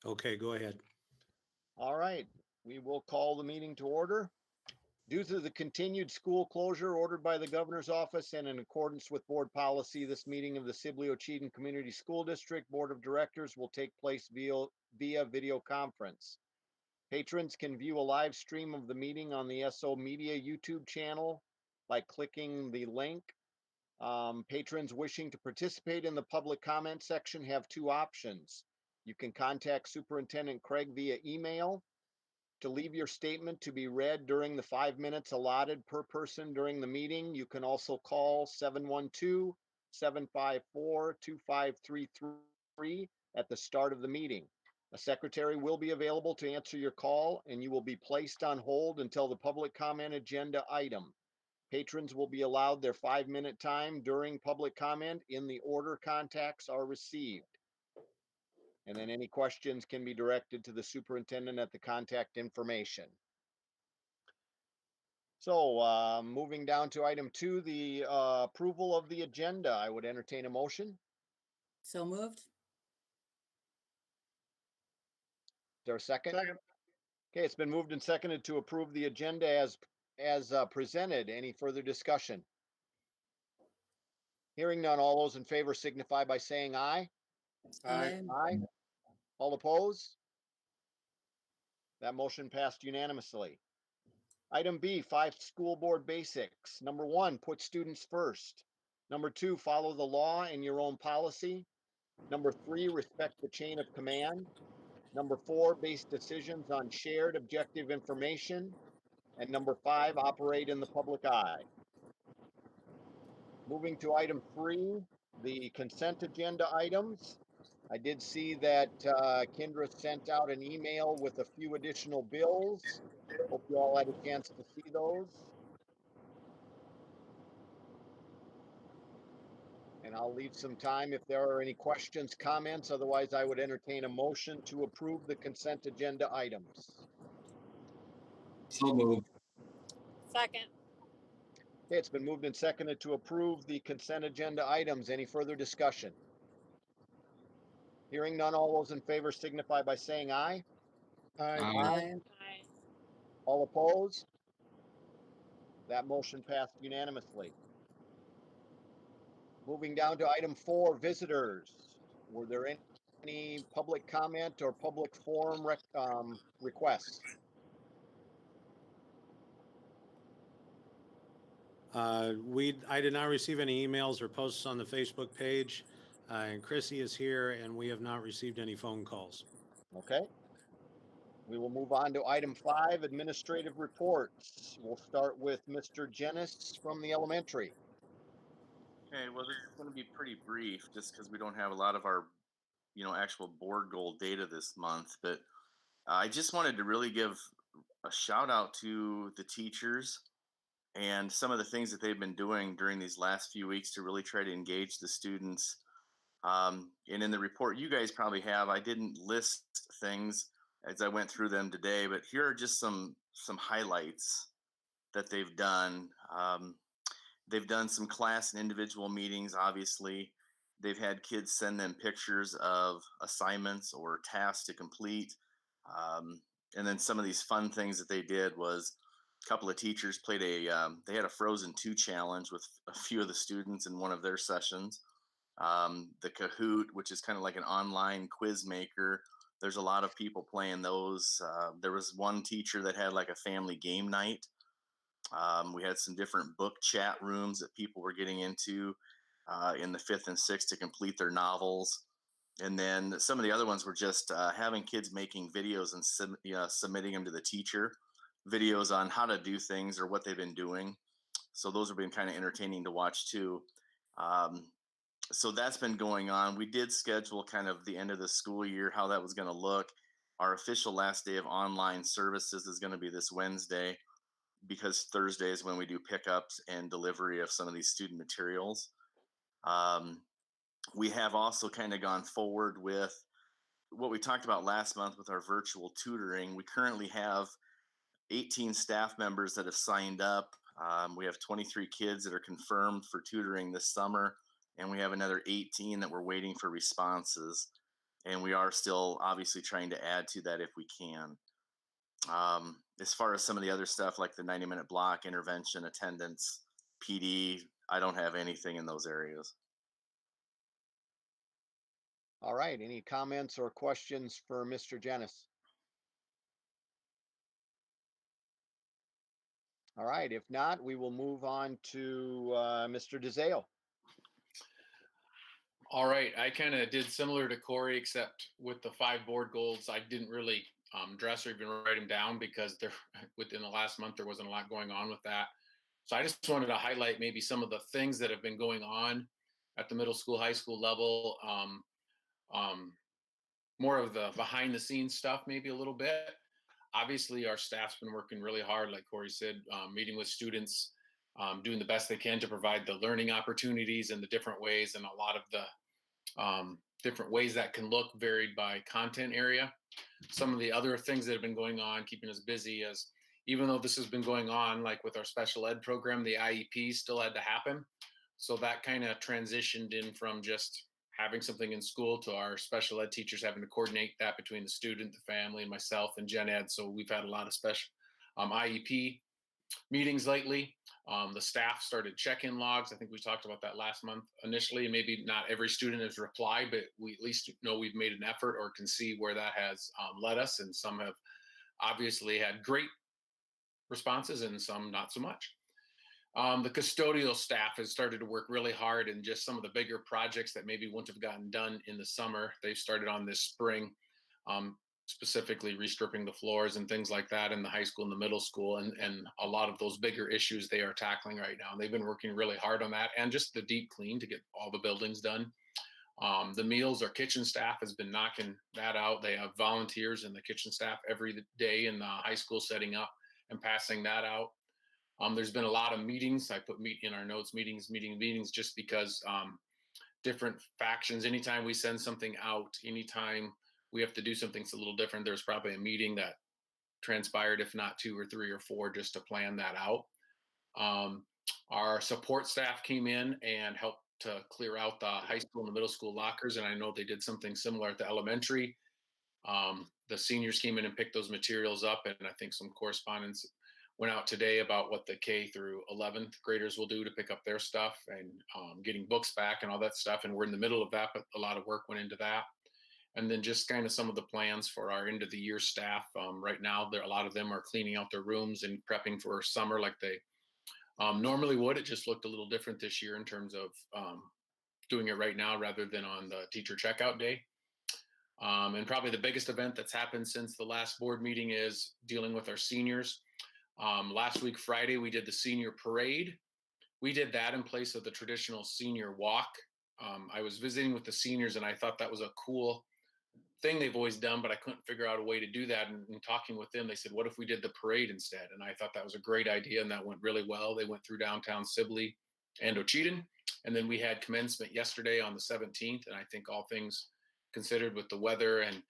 Okay, go ahead. All right, we will call the meeting to order. Due to the continued school closure ordered by the governor's office and in accordance with board policy, this meeting of the Sibley-Ocheyedan Community School District Board of Directors will take place via video conference. Patrons can view a live stream of the meeting on the SO Media YouTube channel by clicking the link. Patrons wishing to participate in the public comment section have two options. You can contact Superintendent Craig via email to leave your statement to be read during the 5 minutes allotted per person during the meeting. You can also call 712-754-2533 at the start of the meeting. A secretary will be available to answer your call, and you will be placed on hold until the public comment agenda item. Patrons will be allowed their 5-minute time during public comment in the order contacts are received. And then any questions can be directed to the superintendent at the contact information. So moving down to item 2, the approval of the agenda. I would entertain a motion. So moved. Is there a second? Second. Okay, it's been moved and seconded to approve the agenda as presented. Any further discussion? Hearing none, all those in favor signify by saying aye. Aye. Aye. All opposed? That motion passed unanimously. Item B, 5 school board basics. Number 1, put students first. Number 2, follow the law and your own policy. Number 3, respect the chain of command. Number 4, base decisions on shared objective information. And number 5, operate in the public eye. Moving to item 3, the consent agenda items. I did see that Kendra sent out an email with a few additional bills. Hope you all had a chance to see those. And I'll leave some time if there are any questions, comments. Otherwise, I would entertain a motion to approve the consent agenda items. So moved. Second. Okay, it's been moved and seconded to approve the consent agenda items. Any further discussion? Hearing none, all those in favor signify by saying aye. Aye. Aye. Aye. All opposed? That motion passed unanimously. Moving down to item 4, visitors. Were there any public comment or public forum requests? I did not receive any emails or posts on the Facebook page, and Chrissy is here, and we have not received any phone calls. Okay. We will move on to item 5, administrative reports. We'll start with Mr. Jenis from the elementary. Okay, well, this is going to be pretty brief just because we don't have a lot of our, actual board goal data this month. But I just wanted to really give a shout out to the teachers and some of the things that they've been doing during these last few weeks to really try to engage the students. And in the report you guys probably have, I didn't list things as I went through them today, but here are just some highlights that they've done. They've done some class and individual meetings, obviously. They've had kids send them pictures of assignments or tasks to complete. And then some of these fun things that they did was a couple of teachers played they had a Frozen 2 challenge with a few of the students in one of their sessions. The Kahoot, which is kind of like an online quiz maker. There's a lot of people playing those. There was one teacher that had like a family game night. We had some different book chat rooms that people were getting into in the 5th and 6th to complete their novels. And then some of the other ones were just having kids making videos and submitting them to the teacher, videos on how to do things or what they've been doing. So those have been kind of entertaining to watch too. So that's been going on. We did schedule kind of the end of the school year, how that was going to look. Our official last day of online services is going to be this Wednesday, because Thursday is when we do pickups and delivery of some of these student materials. We have also kind of gone forward with what we talked about last month with our virtual tutoring. We currently have 18 staff members that have signed up. We have 23 kids that are confirmed for tutoring this summer, and we have another 18 that we're waiting for responses. and we are still obviously trying to add to that if we can. As far as some of the other stuff like the 90-minute block, intervention, attendance, PD, I don't have anything in those areas. All right, any comments or questions for Mr. Jennis? All right, if not, we will move on to Mr. DeZale. All right, I kind of did similar to Corey, except with the 5 board goals, I didn't really dress or even write them down because there, within the last month, there wasn't a lot going on with that. So I just wanted to highlight maybe some of the things that have been going on at the middle school, high school level. More of the behind the scenes stuff, maybe a little bit. Obviously, our staff's been working really hard, like Corey said, meeting with students, doing the best they can to provide the learning opportunities in the different ways, and a lot of the different ways that can look varied by content area. Some of the other things that have been going on, keeping us busy, is even though this has been going on, like with our special ed program, the IEP still had to happen. So that kind of transitioned in from just having something in school to our special ed teachers having to coordinate that between the student, the family, and myself and gen ed. So we've had a lot of special IEP meetings lately. The staff started check-in logs. I think we talked about that last month initially. Maybe not every student has replied, but we at least know we've made an effort or can see where that has led us. And some have obviously had great responses and some not so much. The custodial staff has started to work really hard, and just some of the bigger projects that maybe wouldn't have gotten done in the summer, they've started on this spring, specifically restripping the floors and things like that in the high school and the middle school. And a lot of those bigger issues they are tackling right now. They've been working really hard on that, and just the deep clean to get all the buildings done. The meals, our kitchen staff has been knocking that out. They have volunteers in the kitchen staff every day in the high school setting up and passing that out. There's been a lot of meetings. I put in our notes, meetings, just because different factions, anytime we send something out, anytime we have to do something that's a little different, there's probably a meeting that transpired, if not 2 or 3 or 4, just to plan that out. Our support staff came in and helped to clear out the high school and the middle school lockers, and I know they did something similar at the elementary. The seniors came in and picked those materials up, and I think some correspondence went out today about what the K through 11th graders will do to pick up their stuff and getting books back and all that stuff. And we're in the middle of that, but a lot of work went into that. And then just kind of some of the plans for our end of the year staff. Right now, a lot of them are cleaning out their rooms and prepping for summer like they normally would. It just looked a little different this year in terms of doing it right now rather than on the teacher checkout day. And probably the biggest event that's happened since the last board meeting is dealing with our seniors. Last week, Friday, we did the senior parade. We did that in place of the traditional senior walk. I was visiting with the seniors, and I thought that was a cool thing they've always done, but I couldn't figure out a way to do that. And talking with them, they said, what if we did the parade instead? And I thought that was a great idea, and that went really well. They went through downtown Sibley and Ocheyedan, and then we had commencement yesterday on the 17th, and I think all things considered with the weather and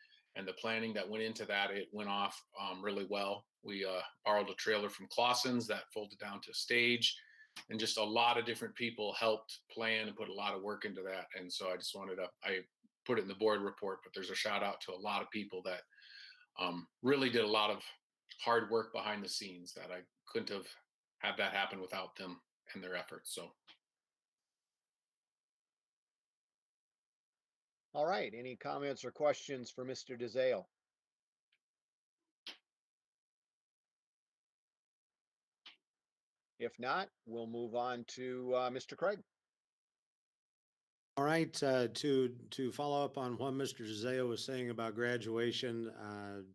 the planning that went into that, it went off really well. We borrowed a trailer from Clausen's that folded down to stage, and just a lot of different people helped plan and put a lot of work into that. And so I just I put it in the board report, but there's a shout out to a lot of people that really did a lot of hard work behind the scenes that I couldn't have had that happen without them and their efforts. So. All right, any comments or questions for Mr. DeZale? If not, we'll move on to Mr. Craig. All right, to follow up on what Mr. DeZeo was saying about graduation,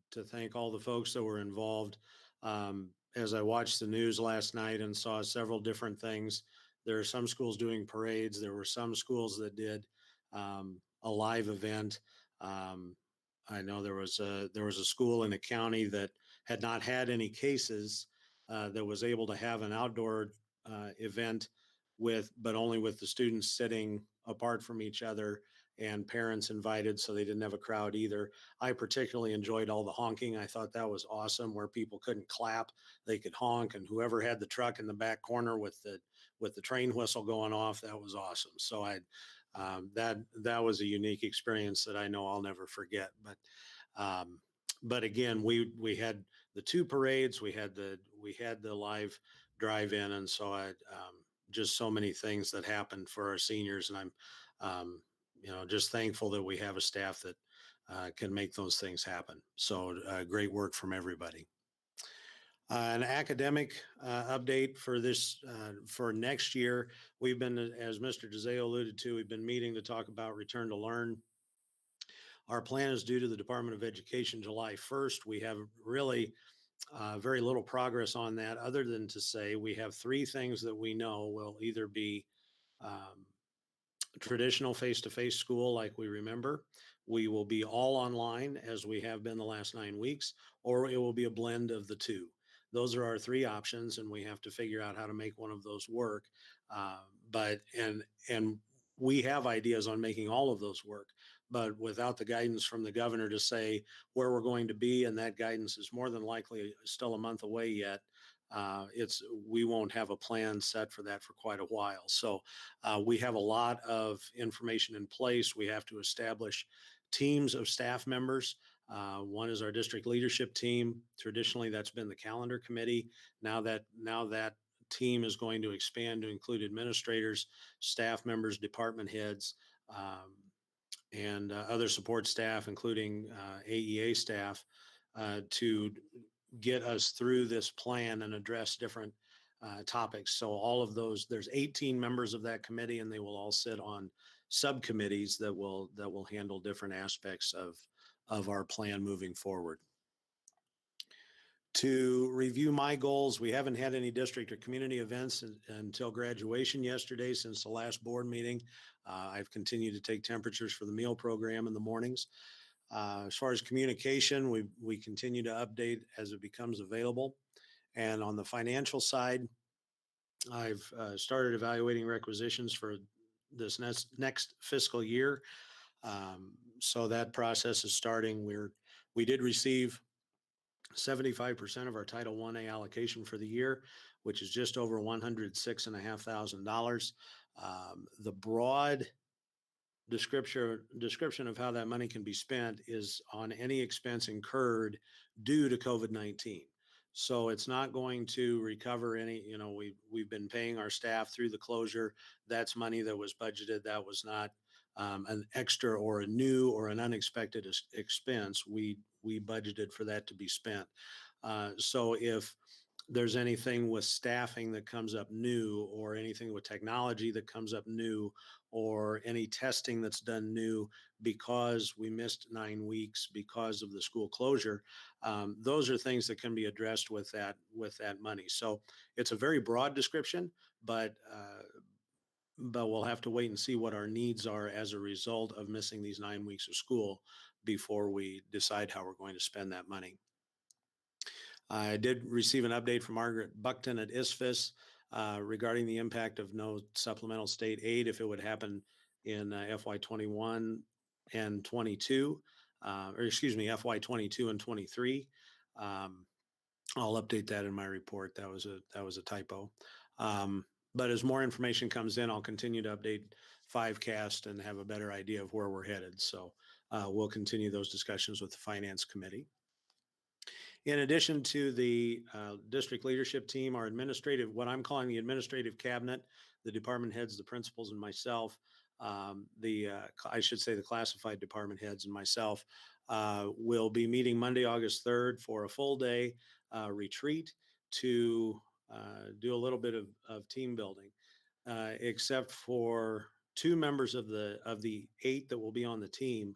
to thank all the folks that were involved. As I watched the news last night and saw several different things, there are some schools doing parades. There were some schools that did a live event. I know there was a school in a county that had not had any cases that was able to have an outdoor event but only with the students sitting apart from each other and parents invited, so they didn't have a crowd either. I particularly enjoyed all the honking. I thought that was awesome, where people couldn't clap, they could honk, and whoever had the truck in the back corner with the train whistle going off, that was awesome. So that was a unique experience that I know I'll never forget. But again, we had the two parades, we had the live drive-in, and so just so many things that happened for our seniors, and I'm just thankful that we have a staff that can make those things happen. So great work from everybody. An academic update for this for next year. We've been, as Mr. DeZeo alluded to, we've been meeting to talk about return to learn. Our plan is due to the Department of Education July 1st. We have really very little progress on that, other than to say we have three things that we know will either be um, traditional face-to-face school like we remember. We will be all online as we have been the last 9 weeks, or it will be a blend of the two. Those are our three options, and we have to figure out how to make one of those work. And we have ideas on making all of those work, but without the guidance from the governor to say where we're going to be, and that guidance is more than likely still a month away yet, we won't have a plan set for that for quite a while. So we have a lot of information in place. We have to establish teams of staff members. One is our district leadership team. Traditionally, that's been the calendar committee. Now that team is going to expand to include administrators, staff members, department heads, and other support staff, including AEA staff, to get us through this plan and address different topics. So all of those, there's 18 members of that committee, and they will all sit on subcommittees that will handle different aspects of our plan moving forward. To review my goals, we haven't had any district or community events until graduation yesterday since the last board meeting. I've continued to take temperatures for the meal program in the mornings. As far as communication, we continue to update as it becomes available. And on the financial side, I've started evaluating requisitions for this next fiscal year. So that process is starting. We did receive 75% of our Title 1A allocation for the year, which is just over $106,500. The broad description of how that money can be spent is on any expense incurred due to COVID-19. So it's not going to recover any, we've been paying our staff through the closure. That's money that was budgeted. That was not an extra or a new or an unexpected expense. We budgeted for that to be spent. So if there's anything with staffing that comes up new, or anything with technology that comes up new, or any testing that's done new because we missed 9 weeks because of the school closure, those are things that can be addressed with that money. So it's a very broad description, but we'll have to wait and see what our needs are as a result of missing these 9 weeks of school before we decide how we're going to spend that money. I did receive an update from Margaret Buckton at ISFIS regarding the impact of no supplemental state aid if it would happen in FY21 and 22, or excuse me, FY22 and 23. I'll update that in my report. That was a typo. But as more information comes in, I'll continue to update 5Cast and have a better idea of where we're headed. So we'll continue those discussions with the Finance Committee. In addition to the district leadership team, our what I'm calling the administrative cabinet, the department heads, the principals, and myself, I should say the classified department heads and myself, will be meeting Monday, August 3rd for a full day retreat to do a little bit of team building, except for 2 members of the 8 that will be on the team.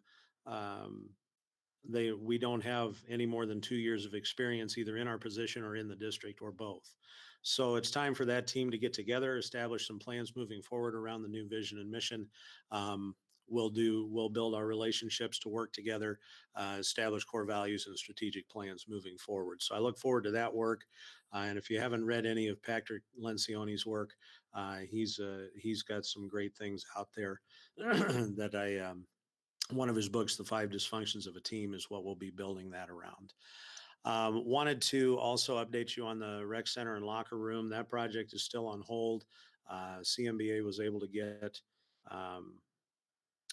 We don't have any more than 2 years of experience either in our position or in the district, or both. So it's time for that team to get together, establish some plans moving forward around the new vision and mission. We'll build our relationships to work together, establish core values and strategic plans moving forward. So I look forward to that work. And if you haven't read any of Patrick Lencioni's work, he's got some great things out there that one of his books, The Five Dysfunctions of a Team, is what we'll be building that around. Wanted to also update you on the rec center and locker room. That project is still on hold. CMBA was able to get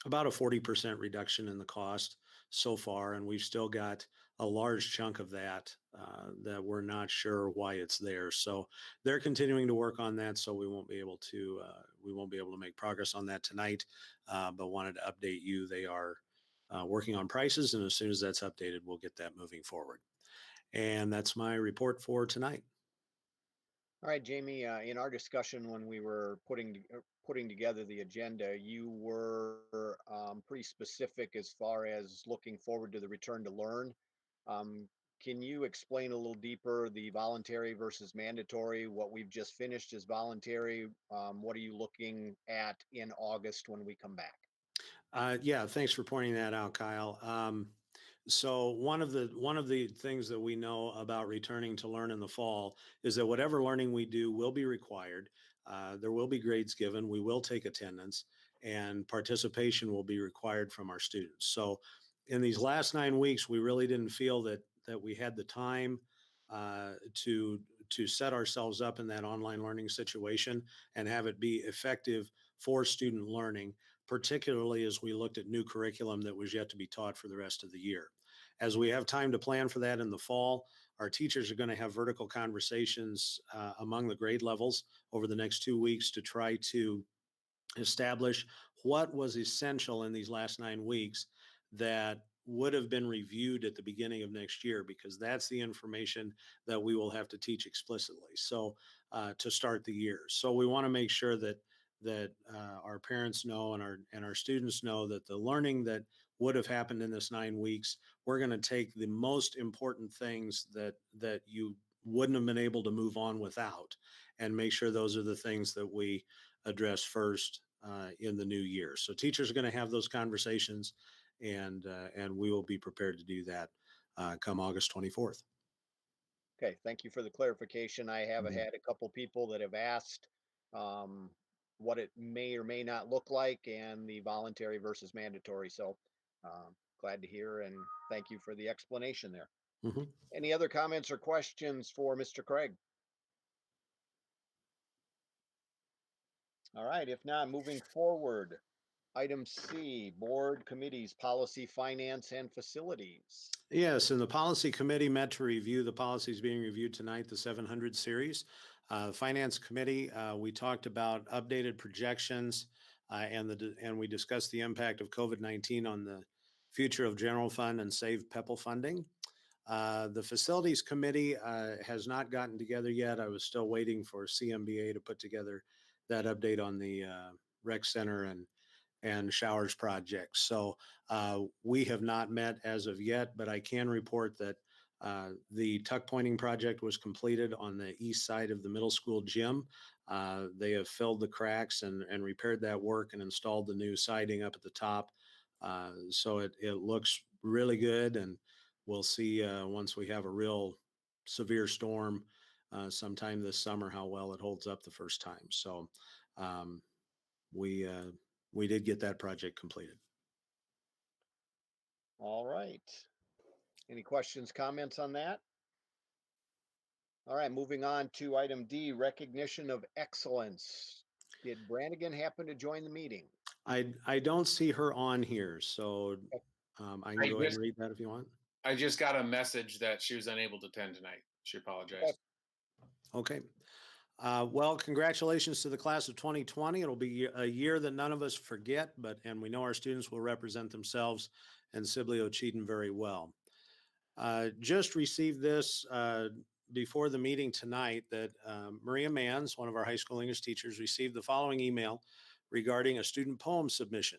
about a 40% reduction in the cost so far, and we've still got a large chunk of that that we're not sure why it's there. So they're continuing to work on that. So we won't be able to make progress on that tonight. But wanted to update you. They are working on prices, and as soon as that's updated, we'll get that moving forward. And that's my report for tonight. All right, Jamie, in our discussion when we were putting together the agenda, you were pretty specific as far as looking forward to the return to learn. Can you explain a little deeper the voluntary versus mandatory? What we've just finished is voluntary. What are you looking at in August when we come back? Yeah, thanks for pointing that out, Kyle. So one of the things that we know about returning to learn in the fall is that whatever learning we do will be required. There will be grades given. We will take attendance, and participation will be required from our students. So in these last 9 weeks, we really didn't feel that we had the time to set ourselves up in that online learning situation and have it be effective for student learning, particularly as we looked at new curriculum that was yet to be taught for the rest of the year. As we have time to plan for that in the fall, our teachers are going to have vertical conversations among the grade levels over the next 2 weeks to try to establish what was essential in these last 9 weeks that would have been reviewed at the beginning of next year, because that's the information that we will have to teach explicitly. So to start the year. So we want to make sure that our parents know and our students know that the learning that would have happened in this 9 weeks, we're going to take the most important things that you wouldn't have been able to move on without, and make sure those are the things that we address first in the new year. So teachers are going to have those conversations, and we will be prepared to do that come August 24th. Okay, thank you for the clarification. I have Mhm. had a couple people that have asked what it may or may not look like and the voluntary versus mandatory. So glad to hear, and thank you for the explanation there. Mhm. Any other comments or questions for Mr. Craig? All right, if not, moving forward. Item C, board committees, policy, finance, and facilities. Yes, and the policy committee met to review the policies being reviewed tonight, the 700 series. Finance committee, we talked about updated projections and we discussed the impact of COVID-19 on the future of general fund and save PEPAL funding. The facilities committee has not gotten together yet. I was still waiting for CMBA to put together that update on the rec center and showers projects. So we have not met as of yet, but I can report that the tuck pointing project was completed on the east side of the middle school gym. They have filled the cracks and repaired that work and installed the new siding up at the top. So it looks really good, and we'll see once we have a real severe storm sometime this summer how well it holds up the first time. So um, we did get that project completed. All right. Any questions, comments on that? All right, moving on to item D, recognition of excellence. Did Brannigan happen to join the meeting? I don't see her on here, so I can go ahead and read that if you want. I just got a message that she was unable to attend tonight. She apologized. Okay. Well, congratulations to the class of 2020. It'll be a year that none of us forget, and we know our students will represent themselves and Sibley-Ocheyedan very well. Just received this before the meeting tonight that Maria Manns, one of our high school English teachers, received the following email regarding a student poem submission.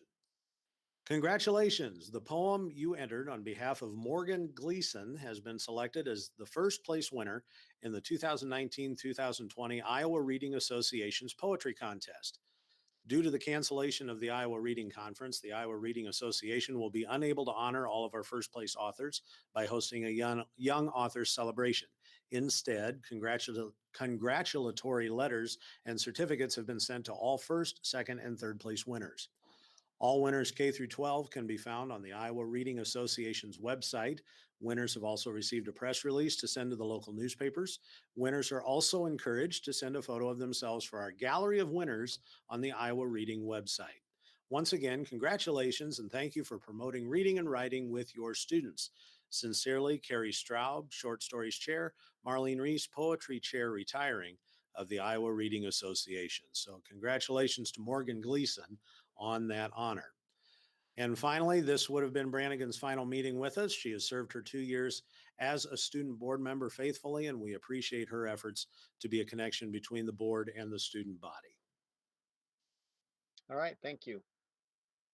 Congratulations. The poem you entered on behalf of Morgan Gleason has been selected as the first place winner in the 2019-2020 Iowa Reading Association's poetry contest. Due to the cancellation of the Iowa Reading Conference, the Iowa Reading Association will be unable to honor all of our first place authors by hosting a young authors celebration. Instead, congratulatory letters and certificates have been sent to all first, second, and third place winners. All winners K through 12 can be found on the Iowa Reading Association's website. Winners have also received a press release to send to the local newspapers. Winners are also encouraged to send a photo of themselves for our gallery of winners on the Iowa Reading website. Once again, congratulations and thank you for promoting reading and writing with your students. Sincerely, Carrie Straub, Short Stories Chair, Marlene Reese, Poetry Chair retiring of the Iowa Reading Association. So congratulations to Morgan Gleason on that honor. And finally, this would have been Brannigan's final meeting with us. She has served her 2 years as a student board member faithfully, and we appreciate her efforts to be a connection between the board and the student body. All right, thank you.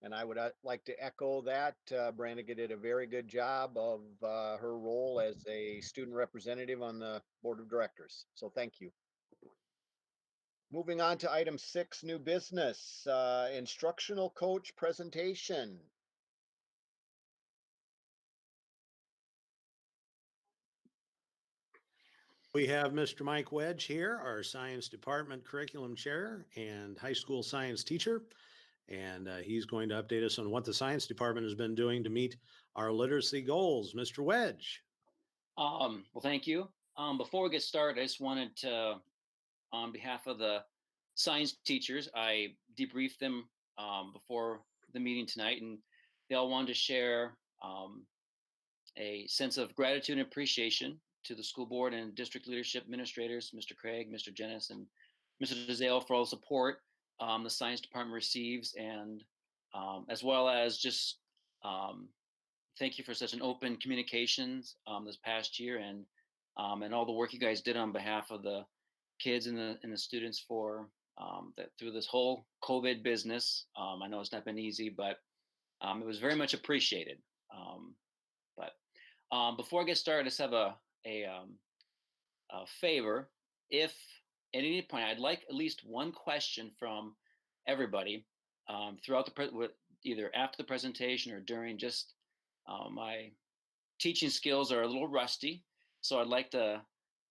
And I would like to echo that. Brannigan did a very good job of her role as a student representative on the board of directors. So thank you. Moving on to item 6, new business, instructional coach presentation. We have Mr. Mike Wedge here, our science department curriculum chair and high school science teacher. And he's going to update us on what the science department has been doing to meet our literacy goals. Mr. Wedge. Well, thank you. Before we get started, I just wanted to, on behalf of the science teachers, I debriefed them before the meeting tonight, and they all wanted to share a sense of gratitude and appreciation to the school board and district leadership administrators, Mr. Craig, Mr. Jennis, and Mr. DeZale for all the support the science department receives, and as well as just thank you for such an open communications this past year, and all the work you guys did on behalf of the kids and the students for that through this whole COVID business. I know it's not been easy, but it was very much appreciated. But before I get started, I just have a favor. If at any point I'd like at least one question from everybody throughout the either after the presentation or during. Just my teaching skills are a little rusty, so I'd like to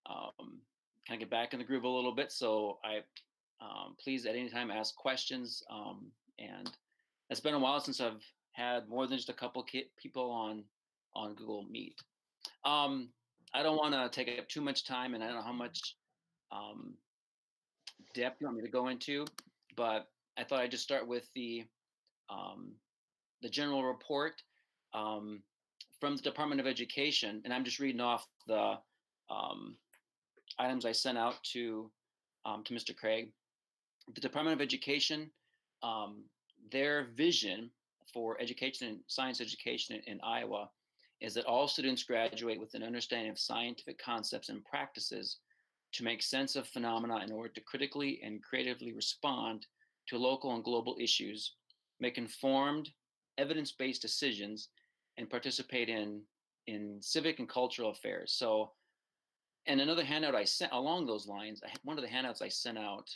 kind of get back in the groove a little bit. So I please at any time ask questions. And it's been a while since I've had more than just a couple people on Google Meet. I don't want to take up too much time, and I don't know how much depth you want me to go into, but I thought I'd just start with the general report from the Department of Education, and I'm just reading off the items I sent out to Mr. Craig. The Department of Education, their vision for education and science education in Iowa is that all students graduate with an understanding of scientific concepts and practices to make sense of phenomena in order to critically and creatively respond to local and global issues, make informed, evidence-based decisions, and participate in civic and cultural affairs. So, and another handout I sent along those lines, one of the handouts I sent out,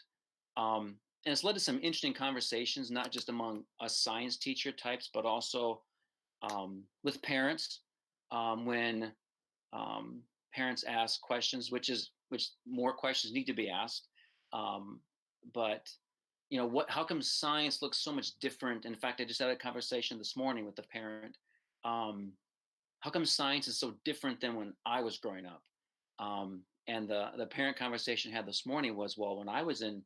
and it's led to some interesting conversations, not just among us science teacher types, but also with parents when parents ask questions, which more questions need to be asked. But how come science looks so much different? In fact, I just had a conversation this morning with the parent. How come science is so different than when I was growing up? And the parent conversation I had this morning was, well, when I was in,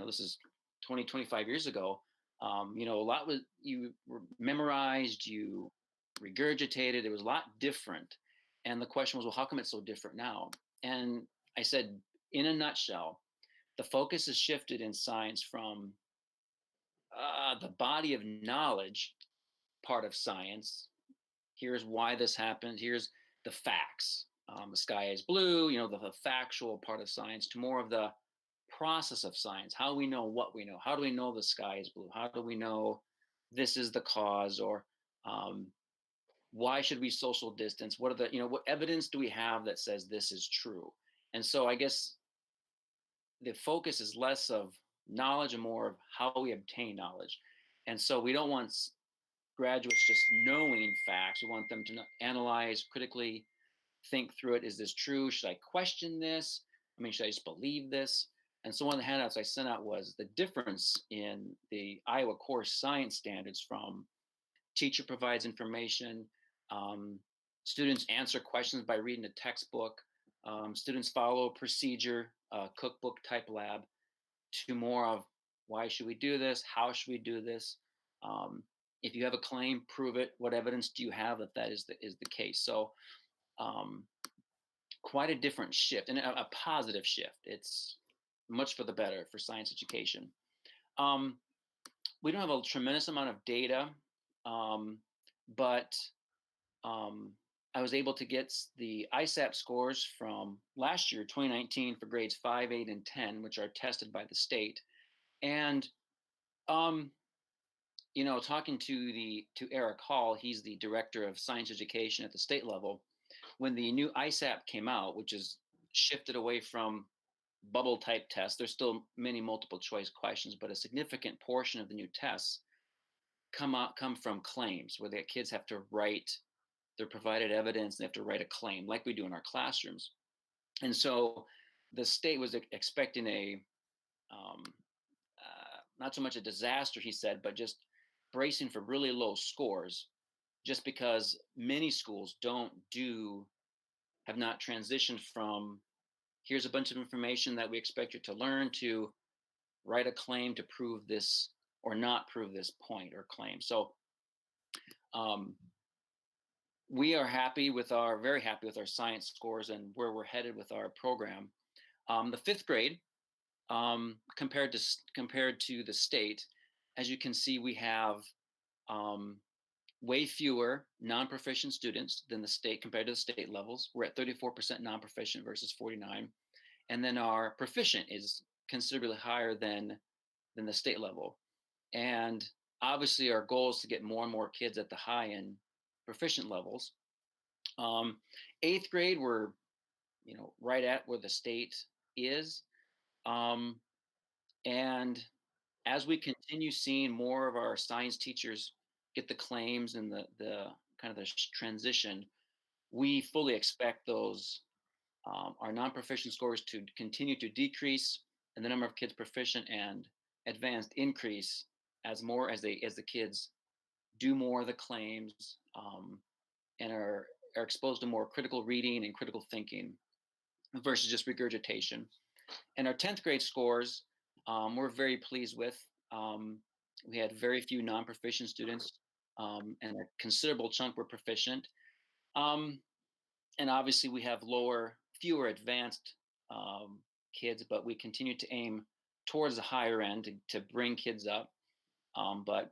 this is 25 years ago, a lot was, you memorized, you regurgitated, it was a lot different. And the question was, well, how come it's so different now? And I said, in a nutshell, the focus has shifted in science from the body of knowledge part of science. Here's why this happened. Here's the facts. The sky is blue, the factual part of science, to more of the process of science. How we know what we know. How do we know the sky is blue? How do we know this is the cause? Or why should we social distance? What are the, what evidence do we have that says this is true? And so I guess the focus is less of knowledge and more of how we obtain knowledge. And so we don't want graduates just knowing facts. We want them to analyze, critically think through it. Is this true? Should I question this? Should I just believe this? And so one of the handouts I sent out was the difference in the Iowa core science standards from teacher provides information, um, students answer questions by reading a textbook, students follow procedure, cookbook type lab, to more of why should we do this? How should we do this? If you have a claim, prove it. What evidence do you have that that is the case? So um, quite a different shift and a positive shift. It's much for the better for science education. Um, we don't have a tremendous amount of data, but I was able to get the ISAP scores from last year, 2019, for grades 5, 8, and 10, which are tested by the state. And um, talking to Eric Hall, he's the director of science education at the state level. When the new ISAP came out, which is shifted away from bubble type tests, there's still many multiple choice questions, but a significant portion of the new tests come from claims where the kids have to write their provided evidence and they have to write a claim like we do in our classrooms. And so the state was expecting a not so much a disaster, he said, but just bracing for really low scores, just because many schools have not transitioned from here's a bunch of information that we expect you to learn to write a claim to prove this or not prove this point or claim. So we are very happy with our science scores and where we're headed with our program. The fifth grade, compared to the state, as you can see, we have way fewer non-proficient students than the state compared to the state levels. We're at 34% non-proficient versus 49, and then our proficient is considerably higher than the state level. And obviously, our goal is to get more and more kids at the high and proficient levels. Eighth grade, we're right at where the state is. And as we continue seeing more of our science teachers get the claims and the kind of the transition, we fully expect those our non-proficient scores to continue to decrease, and the number of kids proficient and advanced increase as the kids do more of the claims and are exposed to more critical reading and critical thinking versus just regurgitation. And our 10th grade scores, we're very pleased with. We had very few non-proficient students, and a considerable chunk were proficient. And obviously, we have fewer advanced kids, but we continue to aim towards the higher end to bring kids up. But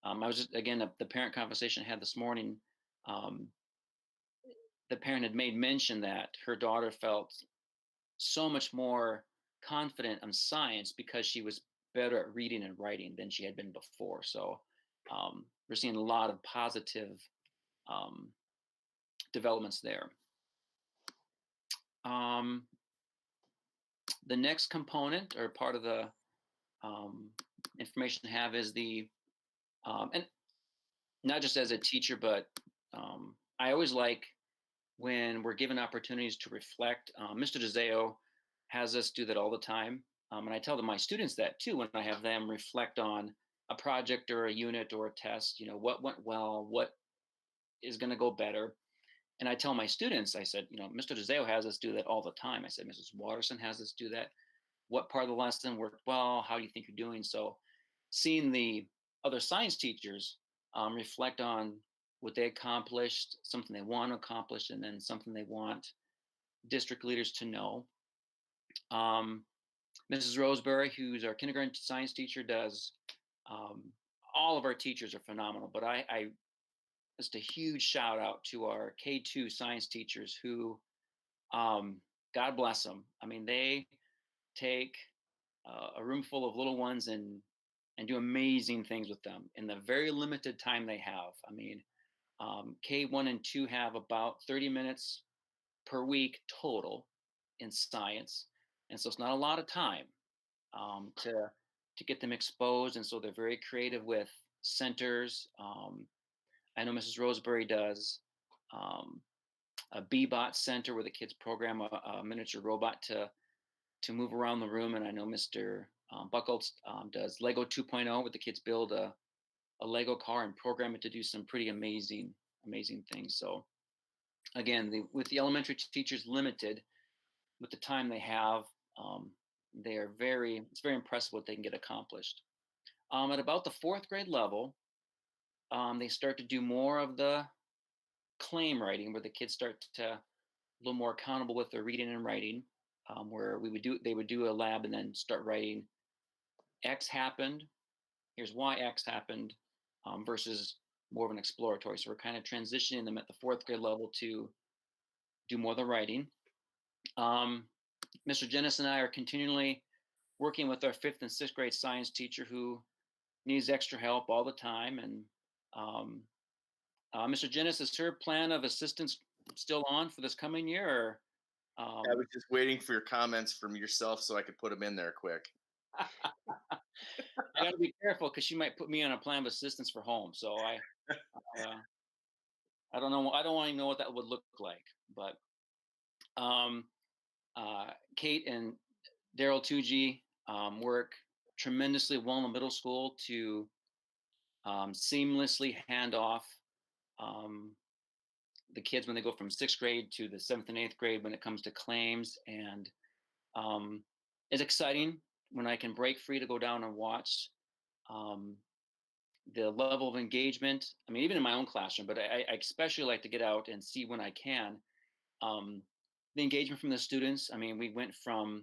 I was just, again, the parent conversation I had this morning, the parent had made mention that her daughter felt so much more confident on science because she was better at reading and writing than she had been before. So we're seeing a lot of positive developments there. The next component or part of the information I have is and not just as a teacher, but I always like when we're given opportunities to reflect. Mr. DeZeo has us do that all the time. And I tell my students that too, when I have them reflect on a project or a unit or a test, what went well, what is going to go better. And I tell my students, I said, Mr. DeZeo has us do that all the time. I said, Mrs. Watterson has us do that. What part of the lesson worked well? How do you think you're doing? So seeing the other science teachers reflect on what they accomplished, something they want to accomplish, and then something they want district leaders to know. Mrs. Roseberry, who's our kindergarten science teacher, does all of our teachers are phenomenal, but I just a huge shout out to our K2 science teachers who, God bless them. I mean, they take a room full of little ones and do amazing things with them in the very limited time they have. I mean, K1 and 2 have about 30 minutes per week total in science. And so it's not a lot of time to get them exposed. And so they're very creative with centers. I know Mrs. Roseberry does a Bebot center where the kids program a miniature robot to to move around the room, and I know Mr. Buckholz does Lego 2.0, where the kids build a Lego car and program it to do some pretty amazing things. So again, with the elementary teachers limited with the time they have, it's very impressive what they can get accomplished. At about the fourth grade level, they start to do more of the claim writing, where the kids start to a little more accountable with their reading and writing, where they would do a lab and then start writing X happened, here's why X happened, versus more of an exploratory. So we're kind of transitioning them at the fourth grade level to do more of the writing. Mr. Jennis and I are continually working with our fifth and sixth grade science teacher who needs extra help all the time. And Mr. Jennis, is her plan of assistance still on for this coming year? Or, I was just waiting for your comments from yourself so I could put them in there quick. I got to be careful because she might put me on a plan of assistance for home. So I don't know. I don't want to know what that would look like. But Kate and Daryl Tucci work tremendously well in the middle school to seamlessly hand off the kids when they go from sixth grade to the seventh and eighth grade when it comes to claims. And it's exciting when I can break free to go down and watch the level of engagement. I mean, even in my own classroom, but I especially like to get out and see when I can the engagement from the students. I mean, we went from,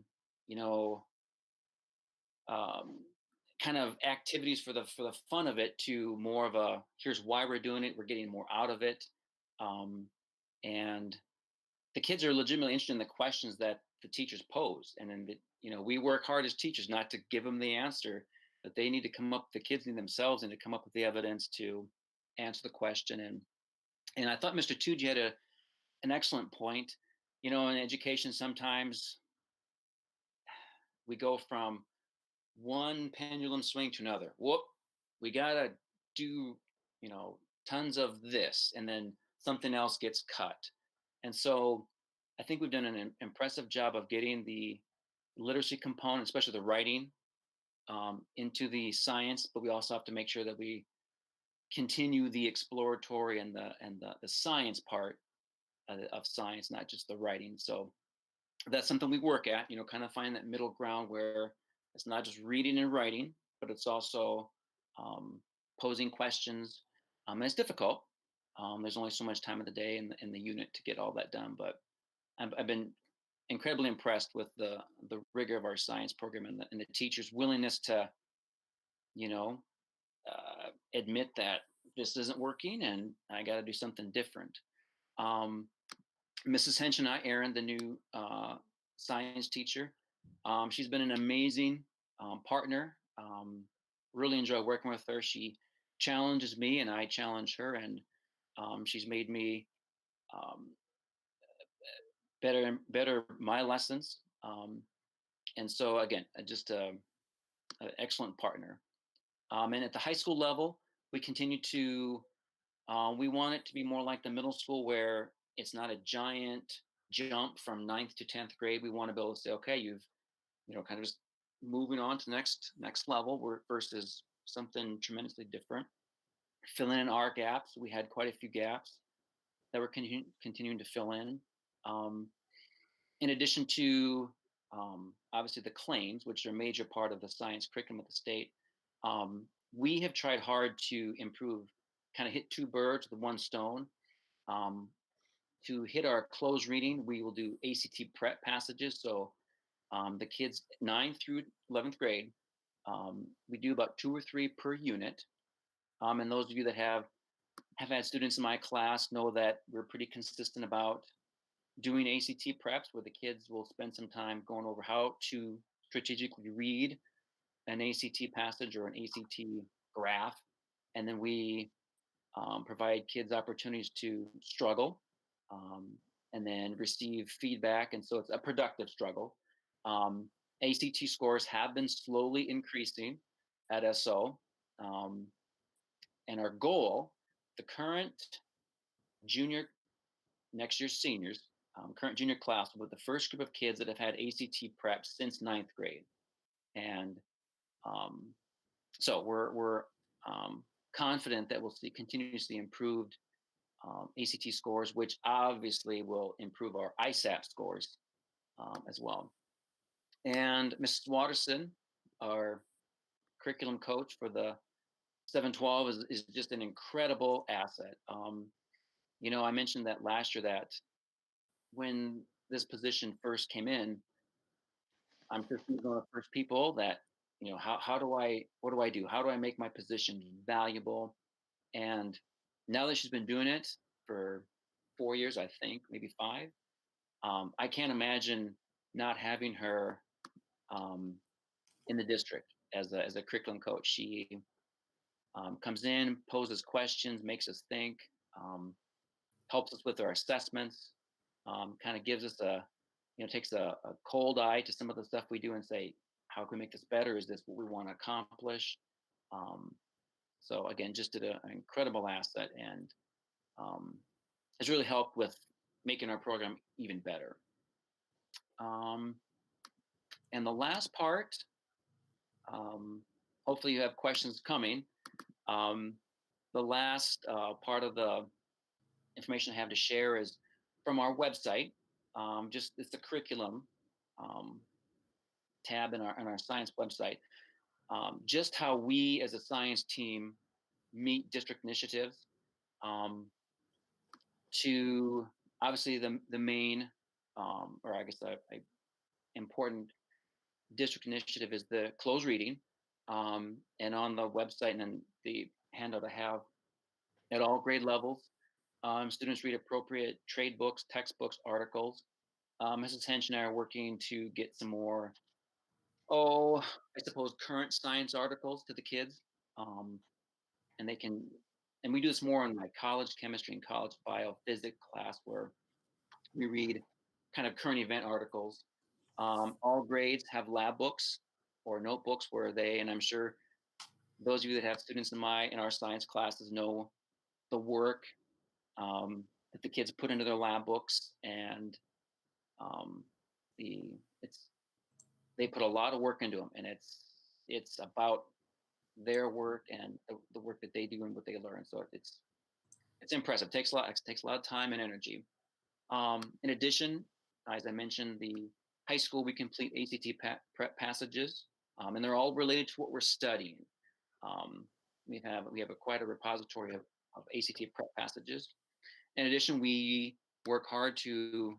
kind of activities for the fun of it to more of a, here's why we're doing it. We're getting more out of it. And the kids are legitimately interested in the questions that the teachers pose. And then, we work hard as teachers not to give them the answer, but they need to come up, the kids need themselves and to come up with the evidence to answer the question. And I thought Mr. Tucci had an excellent point. In education, sometimes we go from one pendulum swing to another. Whoop, we gotta do, tons of this, and then something else gets cut. And so I think we've done an impressive job of getting the literacy component, especially the writing, into the science, but we also have to make sure that we continue the exploratory and the science part of science, not just the writing. So that's something we work at, kind of find that middle ground where it's not just reading and writing, but it's also posing questions. And it's difficult. There's only so much time of the day in the unit to get all that done. But I've been incredibly impressed with the rigor of our science program and the teachers' willingness to, admit that this isn't working and I got to do something different. Mrs. Hench and I, Erin, the new science teacher, she's been an amazing partner. Really enjoy working with her. She challenges me and I challenge her, and she's made me better my lessons. And so again, just an excellent partner. And at the high school level, we continue to, we want it to be more like the middle school where it's not a giant jump from 9th to 10th grade. We want to be able to say, okay, you've, kind of just moving on to the next level versus something tremendously different. Filling in our gaps. We had quite a few gaps that we're continuing to fill in. In addition to obviously the claims, which are a major part of the science curriculum at the state, we have tried hard to improve, kind of hit two birds with one stone. To hit our closed reading, we will do ACT prep passages. So the kids 9th through 11th grade, we do about 2 or 3 per unit. And those of you that have had students in my class know that we're pretty consistent about doing ACT preps, where the kids will spend some time going over how to strategically read an ACT passage or an ACT graph. And then we provide kids opportunities to struggle and then receive feedback. And so it's a productive struggle. ACT scores have been slowly increasing at SO. And our goal, the current junior, next year's seniors, current junior class with the first group of kids that have had ACT prep since ninth grade. And so we're confident that we'll see continuously improved ACT scores, which obviously will improve our ISAP scores as well. And Mrs. Watterson, our curriculum coach for the 712, is just an incredible asset. I mentioned that last year that when this position first came in, I'm sure she's one of the first people that, what do I do? How do I make my position valuable? And now that she's been doing it for 4 years, I think, maybe 5, I can't imagine not having her in the district as a curriculum coach. She comes in, poses questions, makes us think, helps us with our assessments, kind of gives us takes a cold eye to some of the stuff we do and say, how can we make this better? Is this what we want to accomplish? So again, just did an incredible asset, and has really helped with making our program even better. And the last part, hopefully you have questions coming. The last part of the information I have to share is from our website. It's the curriculum tab in our science website. Just how we as a science team meet district initiatives. To obviously the main, or I guess a important district initiative is the closed reading. And on the website and then the handout I have, at all grade levels, students read appropriate trade books, textbooks, articles. Mrs. Hench and I are working to get some more, I suppose, current science articles to the kids. And and we do this more in my college chemistry and college biophysics class, where we read kind of current event articles. All grades have lab books or notebooks where and I'm sure those of you that have students in our science classes know the work that the kids put into their lab books, and they put a lot of work into them, and it's about their work and the work that they do and what they learn. So it's impressive. It takes a lot of time and energy. In addition, as I mentioned, the high school, we complete ACT prep passages, and they're all related to what we're studying. We have quite a repository of ACT prep passages. In addition, we work hard to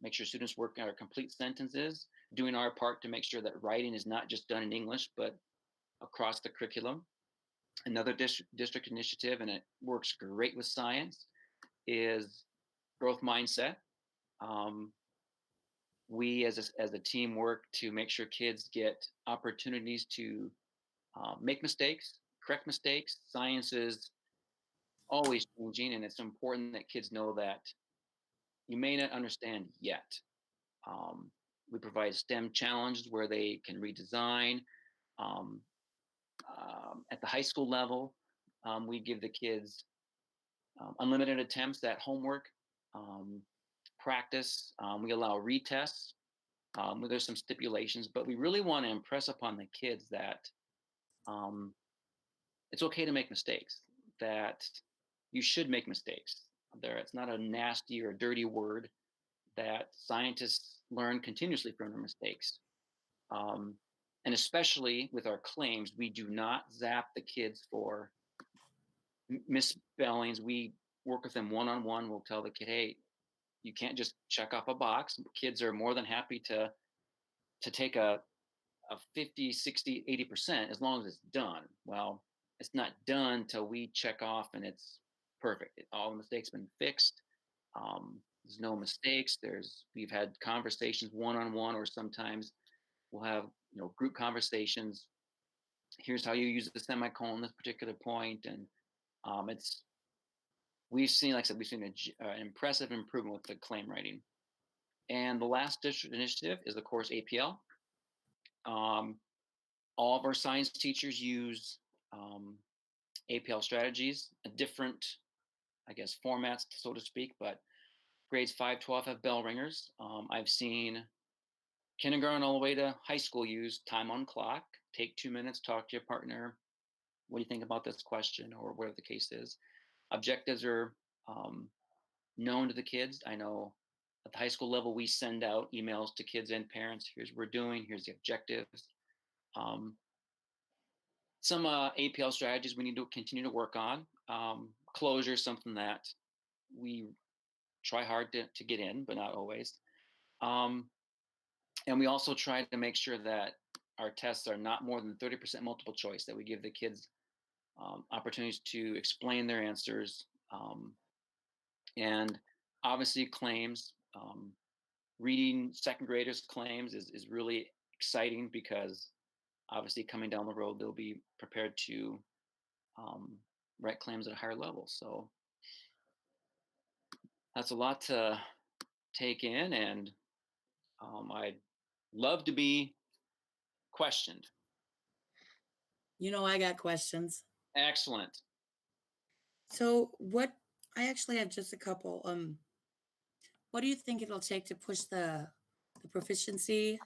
make sure students work on our complete sentences, doing our part to make sure that writing is not just done in English, but across the curriculum. Another district initiative, and it works great with science, is growth mindset. We as a team work to make sure kids get opportunities to make mistakes, correct mistakes. Science is always changing, and it's important that kids know that you may not understand yet. We provide STEM challenges where they can redesign. At the high school level, we give the kids unlimited attempts at homework, practice. We allow retests. There's some stipulations, but we really want to impress upon the kids that it's okay to make mistakes, that you should make mistakes. It's not a nasty or dirty word, that scientists learn continuously from their mistakes. And especially with our claims, we do not zap the kids for misspellings. We work with them one-on-one. We'll tell the kid, hey, you can't just check off a box. Kids are more than happy to take a 50, 60, 80% as long as it's done. Well, it's not done till we check off and it's perfect. All the mistakes been fixed. There's no mistakes. We've had conversations one-on-one, or sometimes we'll have group conversations. Here's how you use the semicolon this particular point, and we've seen, like I said, an impressive improvement with the claim writing. And the last district initiative is, of course, APL. All of our science teachers use APL strategies, different, I guess, formats, so to speak, but grades 5-12 have bell ringers. I've seen kindergarten all the way to high school use time on clock. Take 2 minutes, talk to your partner. What do you think about this question, or whatever the case is? Objectives are known to the kids. I know at the high school level, we send out emails to kids and parents. Here's what we're doing. Here's the objectives. Some APL strategies we need to continue to work on. Closure is something that we try hard to get in, but not always. And we also try to make sure that our tests are not more than 30% multiple choice, that we give the kids opportunities to explain their answers. And obviously claims, reading second graders claims is really exciting, because obviously coming down the road, they'll be prepared to write claims at a higher level. So that's a lot to take in, and I'd love to be questioned. I got questions. Excellent. So I actually have just a couple. What do you think it'll take to push the proficiency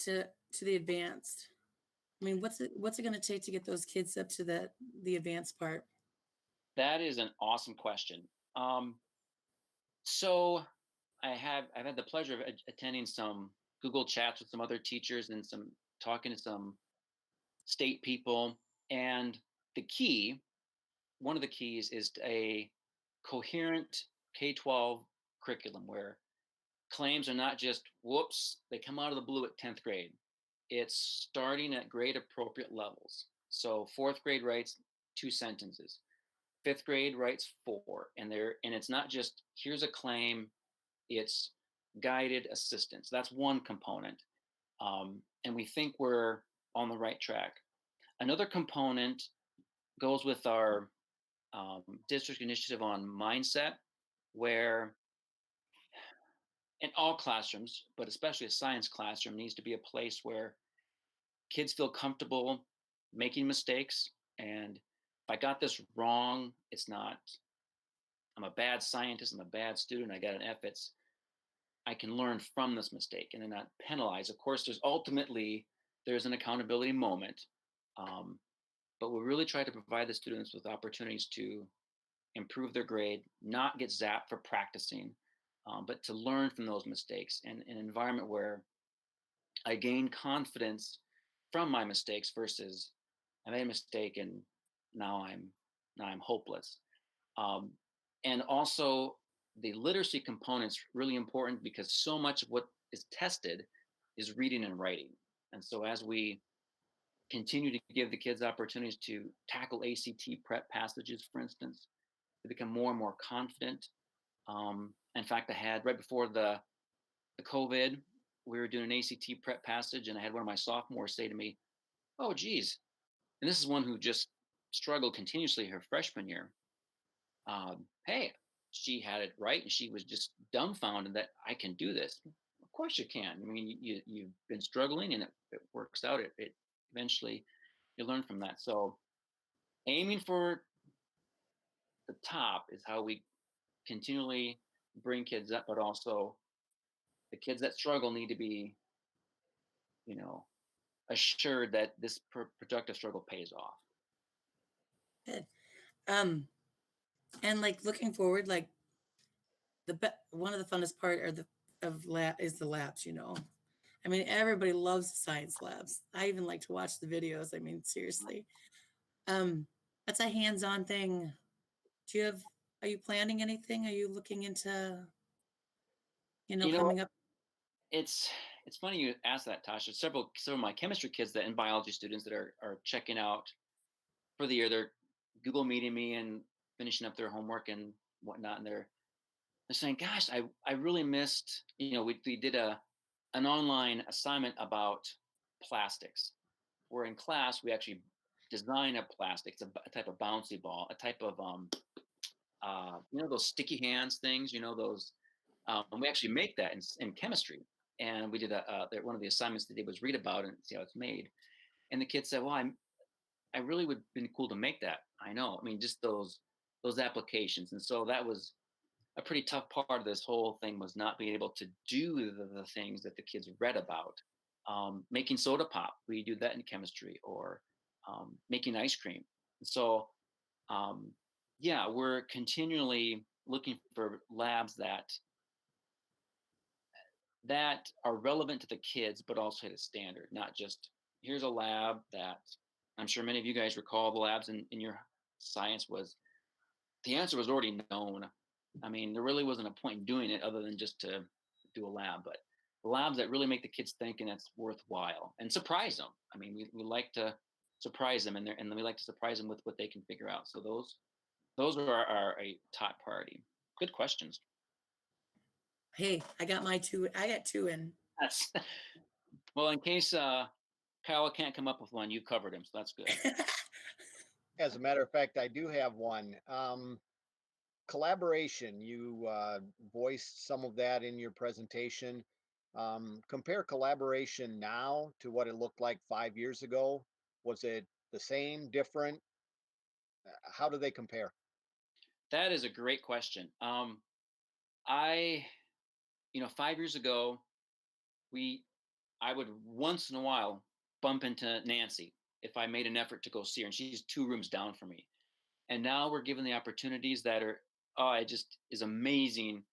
to the advanced? I mean, what's it going to take to get those kids up to the advanced part? That is an awesome question. So I've had the pleasure of attending some Google chats with some other teachers, and talking to some state people. And one of the keys is a coherent K12 curriculum, where claims are not just whoops, they come out of the blue at 10th grade. It's starting at grade appropriate levels. So 4th grade writes 2 sentences. 5th grade writes 4. And it's not just here's a claim, it's guided assistance. That's one component. And we think we're on the right track. Another component goes with our district initiative on mindset, where in all classrooms, but especially a science classroom, needs to be a place where kids feel comfortable making mistakes. And if I got this wrong, it's not, I'm a bad scientist, I'm a bad student, I got an F. I can learn from this mistake and then not penalize. Of course, there's an accountability moment, but we really try to provide the students with opportunities to improve their grade, not get zapped for practicing, but to learn from those mistakes, and an environment where I gain confidence from my mistakes versus I made a mistake and now I'm hopeless. And also the literacy component's really important, because so much of what is tested is reading and writing. And so as we continue to give the kids opportunities to tackle ACT prep passages, for instance, to become more and more confident. In fact, I had right before the COVID, we were doing an ACT prep passage, and I had one of my sophomores say to me, "Oh, geez," and this is one who just struggled continuously her freshman year. Hey, she had it right, and she was just dumbfounded that I can do this. Of course you can. I mean, you've been struggling, and it works out. It eventually you learn from that. So aiming for the top is how we continually bring kids up, but also the kids that struggle need to be, assured that this productive struggle pays off. Good. And like looking forward, like one of the funnest part is the labs. I mean, everybody loves science labs. I even like to watch the videos. I mean, seriously, that's a hands-on thing. Are you planning anything? Are you looking into, coming up? It's funny you ask that, Tasha. Several of my chemistry kids and biology students that are checking out for the year, they're Google meeting me and finishing up their homework and whatnot, and they're saying, "Gosh, I really missed." We did an online assignment about plastics, where in class we actually design a plastic. It's a type of bouncy ball, a type of those sticky hands things. Those. And we actually make that in chemistry. And we did one of the assignments they did was read about it and see how it's made. And the kid said, "Well, I really would have been cool to make that." I know. I mean, just those applications. And so that was a pretty tough part of this whole thing was not being able to do the things that the kids read about. Making soda pop, we do that in chemistry, or making ice cream. So yeah, we're continually looking for labs that are relevant to the kids, but also at a standard, not just here's a lab that I'm sure many of you guys recall the labs in your science was the answer was already known. I mean, there really wasn't a point in doing it other than just to do a lab, but labs that really make the kids think and that's worthwhile and surprise them. I mean, we like to surprise them and we like to surprise them with what they can figure out. So those are our a top priority. Good questions. Hey, I got two in. That's well, in case Kyle can't come up with one, you covered him, so that's good. As a matter of fact, I do have one. Collaboration, you voiced some of that in your presentation. Compare collaboration now to what it looked like 5 years ago. Was it the same, different? How do they compare? That is a great question. I, 5 years ago, I would once in a while bump into Nancy if I made an effort to go see her, and she's 2 rooms down from me. And now we're given the opportunities that are, it just is amazing.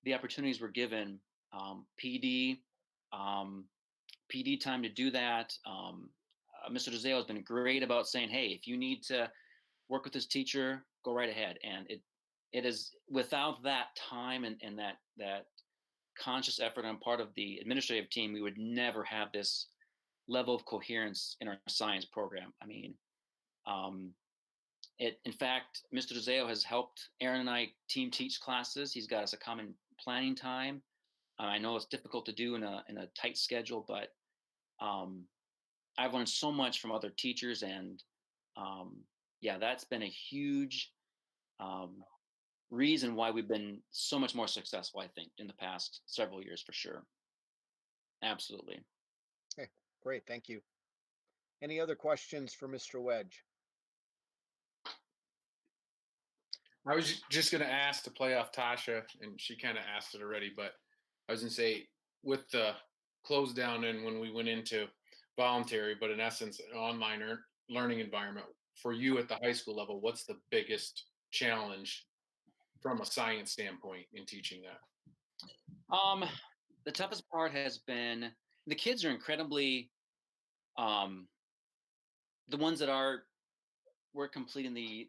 The opportunities we're given, PD, PD time to do that. Mr. DeZeo has been great about saying, hey, if you need to work with this teacher, go right ahead. And it is without that time and that conscious effort on part of the administrative team, we would never have this level of coherence in our science program. I mean, in fact, Mr. DeZeo has helped Aaron and I team teach classes. He's got us a common planning time. I know it's difficult to do in a tight schedule, but I've learned so much from other teachers, and yeah, that's been a huge reason why we've been so much more successful, I think, in the past several years for sure. Absolutely. Okay, great, thank you. Any other questions for Mr. Wedge? I was just going to ask to play off Tasha, and she kind of asked it already, but I was going to say with the close down and when we went into voluntary, but in essence, an online learning environment for you at the high school level, what's the biggest challenge from a science standpoint in teaching that? The toughest part has been the kids are incredibly, the ones that we're completing the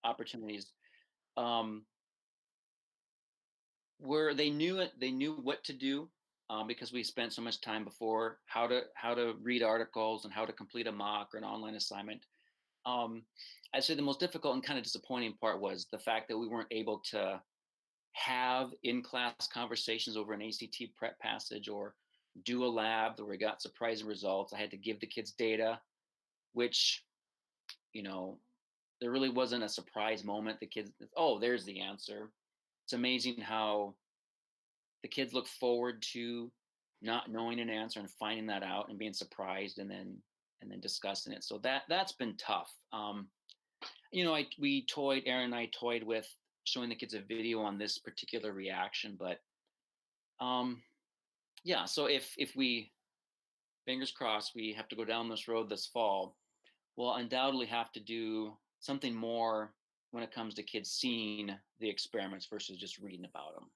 opportunities, where they knew what to do, because we spent so much time before how to read articles and how to complete a mock or an online assignment. I'd say the most difficult and kind of disappointing part was the fact that we weren't able to have in-class conversations over an ACT prep passage or do a lab where we got surprising results. I had to give the kids data, which, there really wasn't a surprise moment. The kids, oh, there's the answer. It's amazing how the kids look forward to not knowing an answer and finding that out and being surprised and then discussing it. So that's been tough. Aaron and I toyed with showing the kids a video on this particular reaction, but yeah. So if we, fingers crossed, we have to go down this road this fall, we'll undoubtedly have to do something more when it comes to kids seeing the experiments versus just reading about them.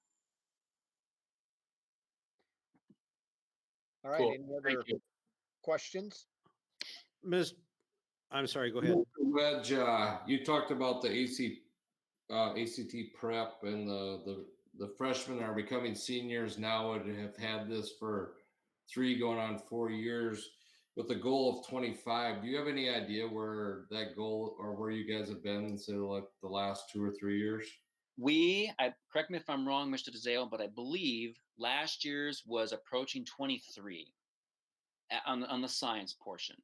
All right, Cool. any Thank other you. questions? I'm sorry, go ahead. Wedge, you talked about the ACT prep and the freshmen are becoming seniors now and have had this for 3 going on 4 years with a goal of 25. Do you have any idea where that goal or where you guys have been, say, like the last 2 or 3 years? Correct me if I'm wrong, Mr. DeZale, but I believe last year's was approaching 23 on the science portion.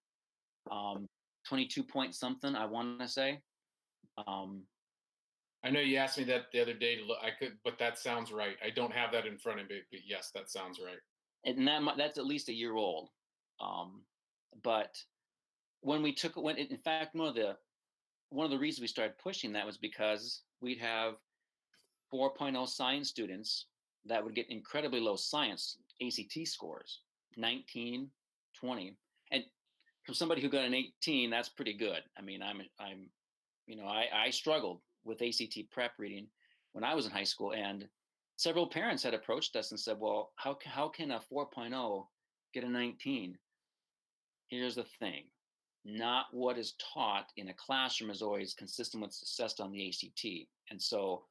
22 point something, I want to say. I know you asked me that the other day to look, but that sounds right. I don't have that in front of me, but yes, that sounds right. And that's at least a year old. But in fact, one of the reasons we started pushing that was because we'd have 4.0 science students that would get incredibly low science ACT scores, 19, 20. And from somebody who got an 18, that's pretty good. I mean, I struggled with ACT prep reading when I was in high school, and several parents had approached us and said, well, how can a 4.0 get a 19? Here's the thing. Not what is taught in a classroom is always consistent with assessed on the ACT. And so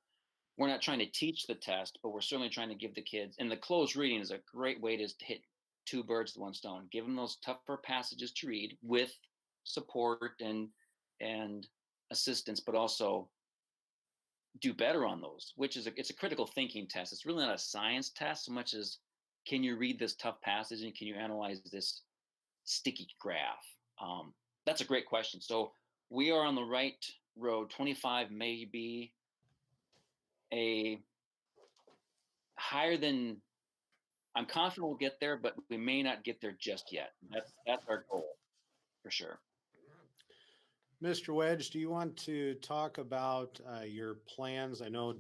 we're not trying to teach the test, but we're certainly trying to give the kids, and the closed reading is a great way to hit two birds with one stone. Give them those tougher passages to read with support and assistance, but also do better on those, which is it's a critical thinking test. It's really not a science test so much as can you read this tough passage and can you analyze this sticky graph? That's a great question. So we are on the right road. 25 may be a higher than I'm confident we'll get there, but we may not get there just yet. That's our goal for sure. Mr. Wedge, do you want to talk about your plans? I know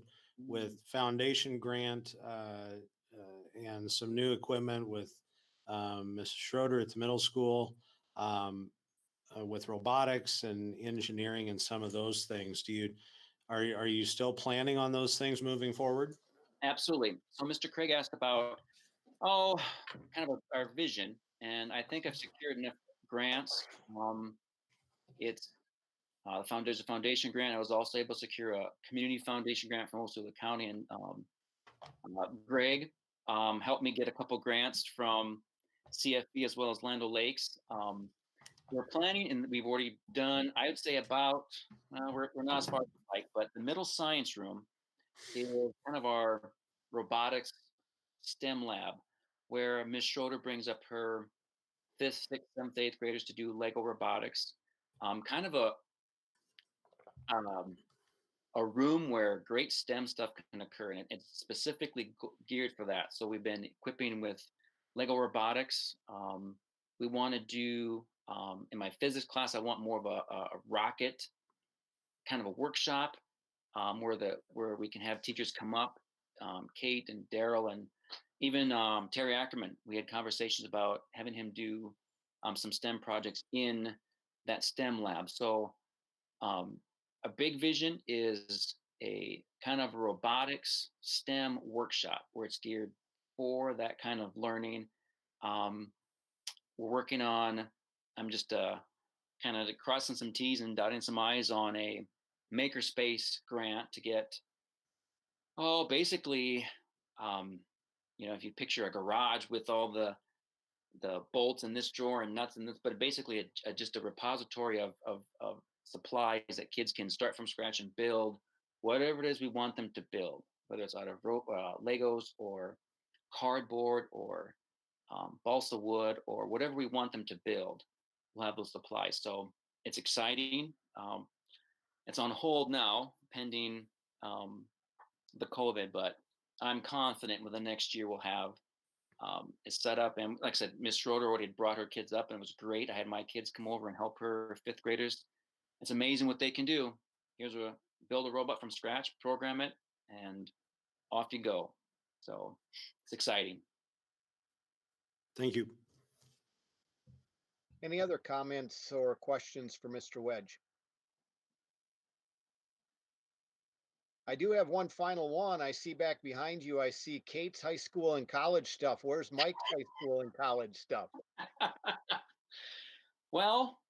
with foundation grant and some new equipment with Ms. Schroeder at the middle school, with robotics and engineering and some of those things. Are you still planning on those things moving forward? Absolutely. So Mr. Craig asked about kind of our vision, and I think I've secured enough grants. It's there's a foundation grant. I was also able to secure a community foundation grant from Osceola County, and Greg helped me get a couple grants from CFB as well as Land O'Lakes. We're planning, and we've already done, I would say about, we're not as far as we like, but the middle science room is kind of our robotics STEM lab, where Ms. Schroeder brings up her 5th, 6th, 7th, 8th graders to do Lego robotics. Kind of a room where great STEM stuff can occur, and it's specifically geared for that. So we've been equipping with Lego robotics. We want to do, in my physics class, I want more of a rocket kind of a workshop where we can have teachers come up, Kate and Daryl and even Terry Ackerman. We had conversations about having him do some STEM projects in that STEM lab. So a big vision is a kind of robotics STEM workshop where it's geared for that kind of learning. We're working on, I'm just kind of crossing some T's and dotting some I's on a makerspace grant to get, basically, if you picture a garage with all the bolts in this drawer and nuts in this, but basically just a repository of supplies that kids can start from scratch and build whatever it is we want them to build, whether it's out of Legos or cardboard or balsa wood or whatever we want them to build. We'll have those supplies. So it's exciting. It's on hold now pending the COVID, but I'm confident with the next year we'll have it set up. And like I said, Miss Schroeder already brought her kids up and it was great. I had my kids come over and help her 5th graders. It's amazing what they can do. Build a robot from scratch, program it, and off you go. So it's exciting. Thank you. Any other comments or questions for Mr. Wedge? I do have one final one. I see back behind you, I see Kate's high school and college stuff. Where's Mike's high school and college stuff? Well,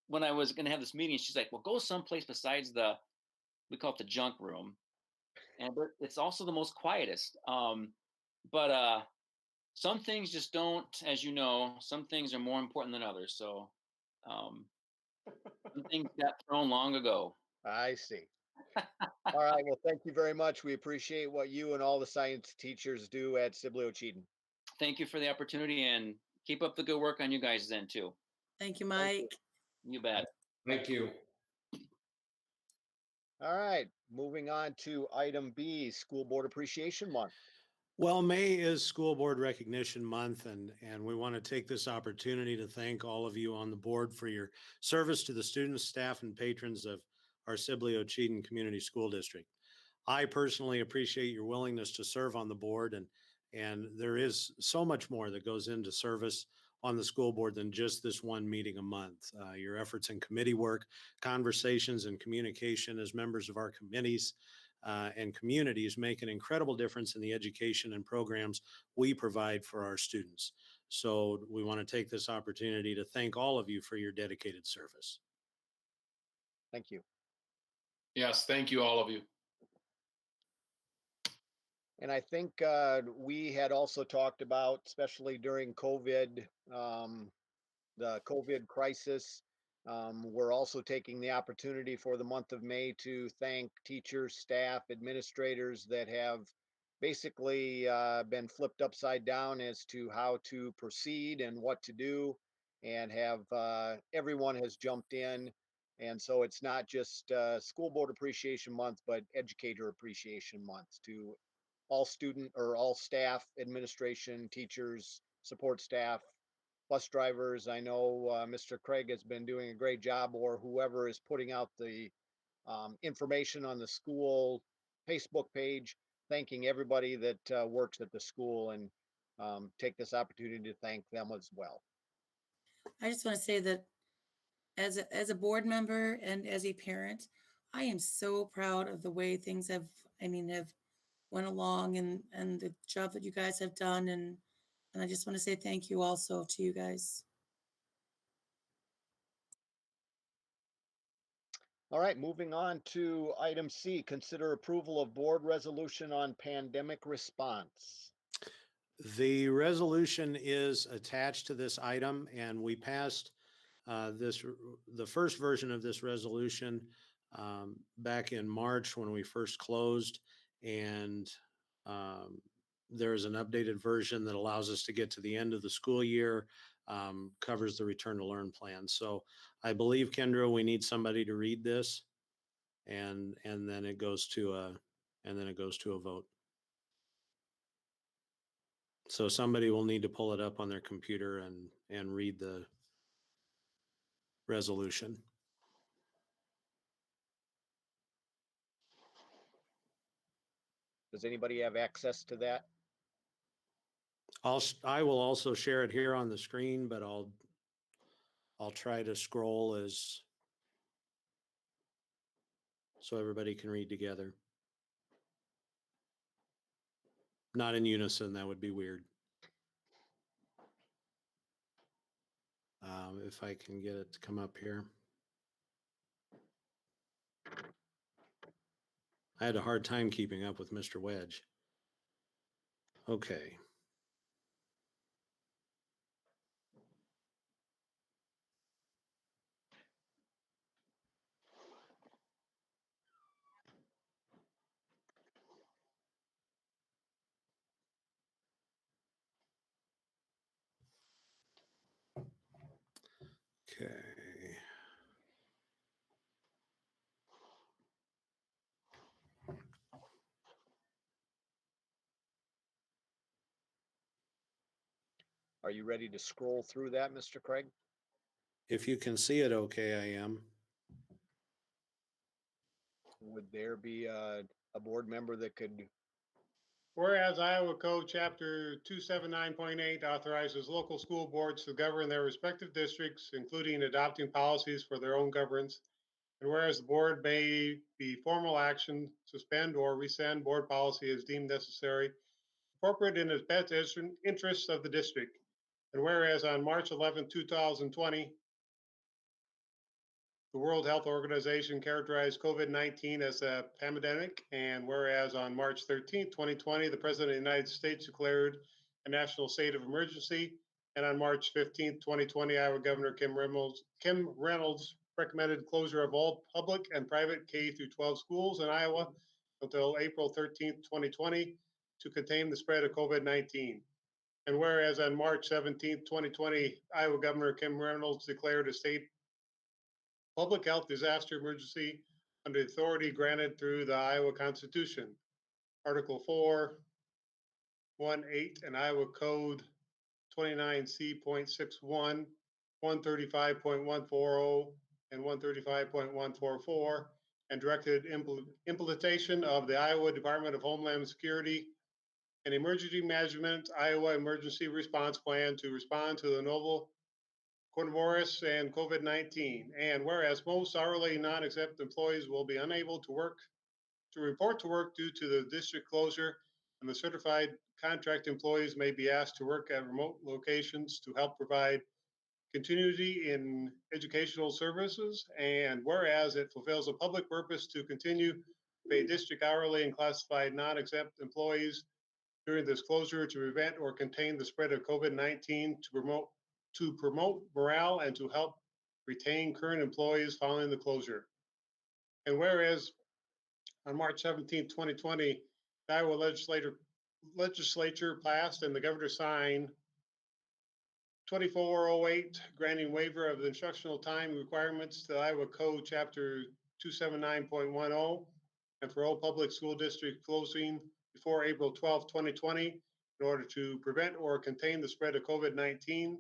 when I was going to have this meeting, she's like, well, go someplace besides we call it the junk room. And it's also the most quietest. But some things just don't, as you know, some things are more important than others. So some things got thrown long ago. I see. All right. Well, thank you very much. We appreciate what you and all the science teachers do at Sibley-Ocheyedan. Thank you for the opportunity and keep up the good work on you guys then too. Thank you, Mike. You bet. Thank you. All right. Moving on to item B, School Board Appreciation Month. Well, May is School Board Recognition Month, and we want to take this opportunity to thank all of you on the board for your service to the students, staff, and patrons of our Sibley-Ocheyedan Community School District. I personally appreciate your willingness to serve on the board, and there is so much more that goes into service on the school board than just this one meeting a month. Your efforts in committee work, conversations, and communication as members of our committees and communities make an incredible difference in the education and programs we provide for our students. So we want to take this opportunity to thank all of you for your dedicated service. Thank you. Yes, thank you, all of you. And I think we had also talked about, especially during COVID, the COVID crisis, we're also taking the opportunity for the month of May to thank teachers, staff, administrators that have basically been flipped upside down as to how to proceed and what to do, and have everyone has jumped in. And so it's not just School Board Appreciation Month, but Educator Appreciation Month to all student or all staff, administration, teachers, support staff, bus drivers. I know Mr. Craig has been doing a great job, or whoever is putting out the information on the school Facebook page, thanking everybody that works at the school, and take this opportunity to thank them as well. I just want to say that as a board member and as a parent, I am so proud of the way things have, have went along, and the job that you guys have done. And I just want to say thank you also to you guys. All right, moving on to item C, consider approval of board resolution on pandemic response. The resolution is attached to this item, and we passed the first version of this resolution back in March when we first closed, and there is an updated version that allows us to get to the end of the school year, covers the return to learn plan. So I believe, Kendra, we need somebody to read this, and then it goes to a vote. So somebody will need to pull it up on their computer and read the resolution. Does anybody have access to that? I will also share it here on the screen, but I'll try to scroll as so everybody can read together. Not in unison, that would be weird. If I can get it to come up here. I had a hard time keeping up with Mr. Wedge. Okay. Okay. Are you ready to scroll through that, Mr. Craig? If you can see it, okay, I am. Would there be a board member that could? Whereas Iowa Code Chapter 279.8 authorizes local school boards to govern their respective districts, including adopting policies for their own governance. And whereas the board may be formal action, suspend or rescind board policy as deemed necessary, appropriate in the best interests of the district. And whereas on March 11, 2020, the World Health Organization characterized COVID-19 as a pandemic, and whereas on March 13, 2020, the President of the United States declared a national state of emergency, and on March 15, 2020, Iowa Governor Kim Reynolds recommended closure of all public and private K-12 schools in Iowa until April 13, 2020, to contain the spread of COVID-19. And whereas on March 17, 2020, Iowa Governor Kim Reynolds declared a state public health disaster emergency under the authority granted through the Iowa Constitution. Article 4.18 and Iowa Code 29C.61, 135.140, and 135.144, and directed implementation of the Iowa Department of Homeland Security and Emergency Management Iowa Emergency Response Plan to respond to the novel coronavirus and COVID-19. And whereas most hourly non-exempt employees will be unable to report to work due to the district closure, and the certified contract employees may be asked to work at remote locations to help provide continuity in educational services. And whereas it fulfills a public purpose to continue to pay district hourly and classified non-exempt employees during this closure to prevent or contain the spread of COVID-19, to promote morale and to help retain current employees following the closure. And whereas on March 17, 2020, the Iowa legislature passed and the governor signed 2408, granting waiver of the instructional time requirements to Iowa Code Chapter 279.10, and for all public school districts closing before April 12, 2020, in order to prevent or contain the spread of COVID-19,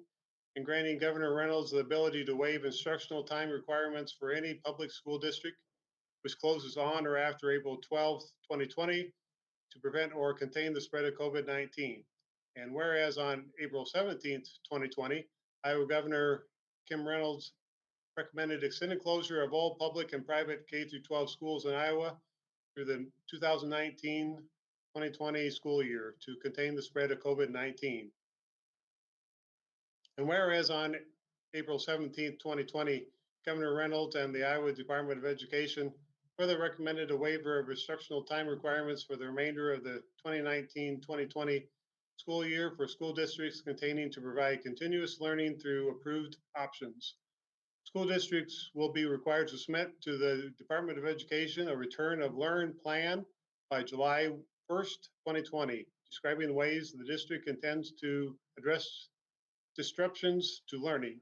and granting Governor Reynolds the ability to waive instructional time requirements for any public school district which closes on or after April 12, 2020, to prevent or contain the spread of COVID-19. And whereas on April 17th, 2020, Iowa Governor Kim Reynolds recommended extended closure of all public and private K-12 schools in Iowa through the 2019-2020 school year to contain the spread of COVID-19. And whereas on April 17th, 2020, Governor Reynolds and the Iowa Department of Education further recommended a waiver of instructional time requirements for the remainder of the 2019-2020 school year for school districts continuing to provide continuous learning through approved options. School districts will be required to submit to the Department of Education a return of learn plan by July 1st, 2020, describing the ways the district intends to address disruptions to learning.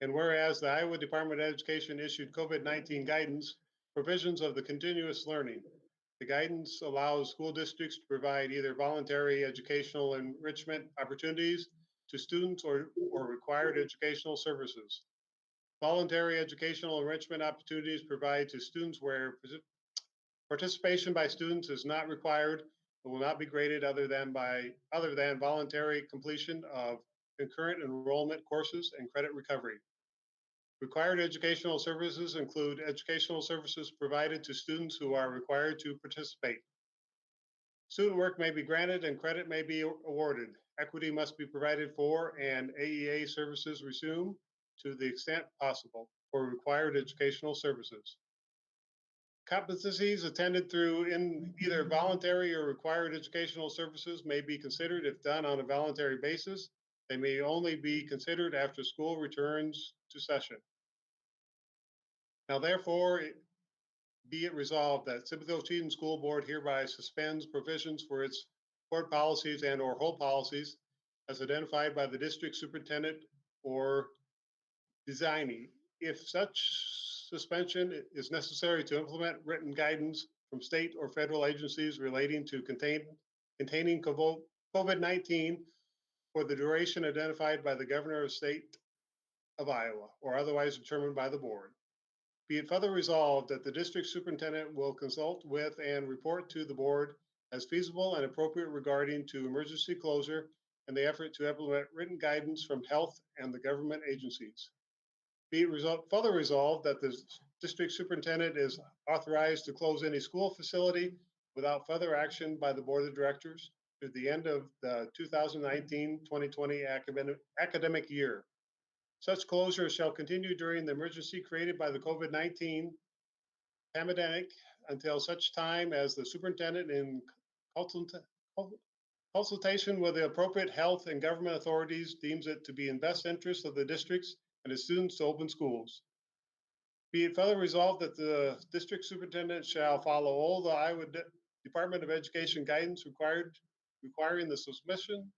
And whereas the Iowa Department of Education issued COVID-19 guidance, provisions of the continuous learning. The guidance allows school districts to provide either voluntary educational enrichment opportunities to students or required educational services. Voluntary educational enrichment opportunities provide to students where participation by students is not required and will not be graded other than voluntary completion of concurrent enrollment courses and credit recovery. Required educational services include educational services provided to students who are required to participate. Student work may be granted and credit may be awarded. Equity must be provided for and AEA services resumed to the extent possible for required educational services. Competencies attended through in either voluntary or required educational services may be considered if done on a voluntary basis. They may only be considered after school returns to session. Now, therefore, be it resolved that Sibley-Ocheyedan School Board hereby suspends provisions for its board policies and or whole policies as identified by the district superintendent or designee. If such suspension is necessary to implement written guidance from state or federal agencies relating to containing COVID-19 for the duration identified by the governor of the state of Iowa or otherwise determined by the board. Be it further resolved that the district superintendent will consult with and report to the board as feasible and appropriate regarding to emergency closure and the effort to implement written guidance from health and the government agencies. Be it further resolved that the district superintendent is authorized to close any school facility without further action by the board of directors through the end of the 2019-2020 academic year. Such closure shall continue during the emergency created by the COVID-19 pandemic until such time as the superintendent in consultation with the appropriate health and government authorities deems it to be in best interest of the districts and its students to open schools. Be it further resolved that the district superintendent shall follow all the Iowa Department of Education guidance requiring the submission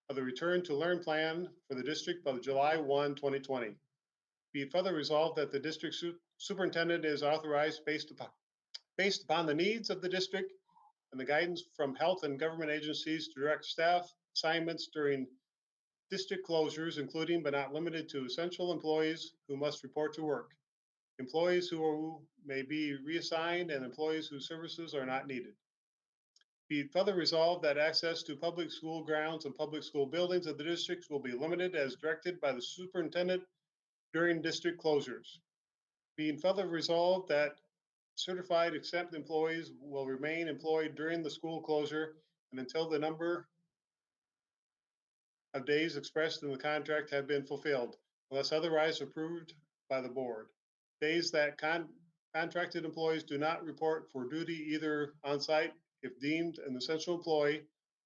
of the return to learn plan for the district by July 1, 2020. Be it further resolved that the district superintendent is authorized based upon the needs of the district and the guidance from health and government agencies to direct staff assignments during district closures, including but not limited to essential employees who must report to work. employees who may be reassigned, and employees whose services are not needed. Be it further resolved that access to public school grounds and public school buildings of the districts will be limited as directed by the superintendent during district closures. Being further resolved that certified exempt employees will remain employed during the school closure and until the number of days expressed in the contract have been fulfilled, unless otherwise approved by the board. Days that contracted employees do not report for duty either on site if deemed an essential employee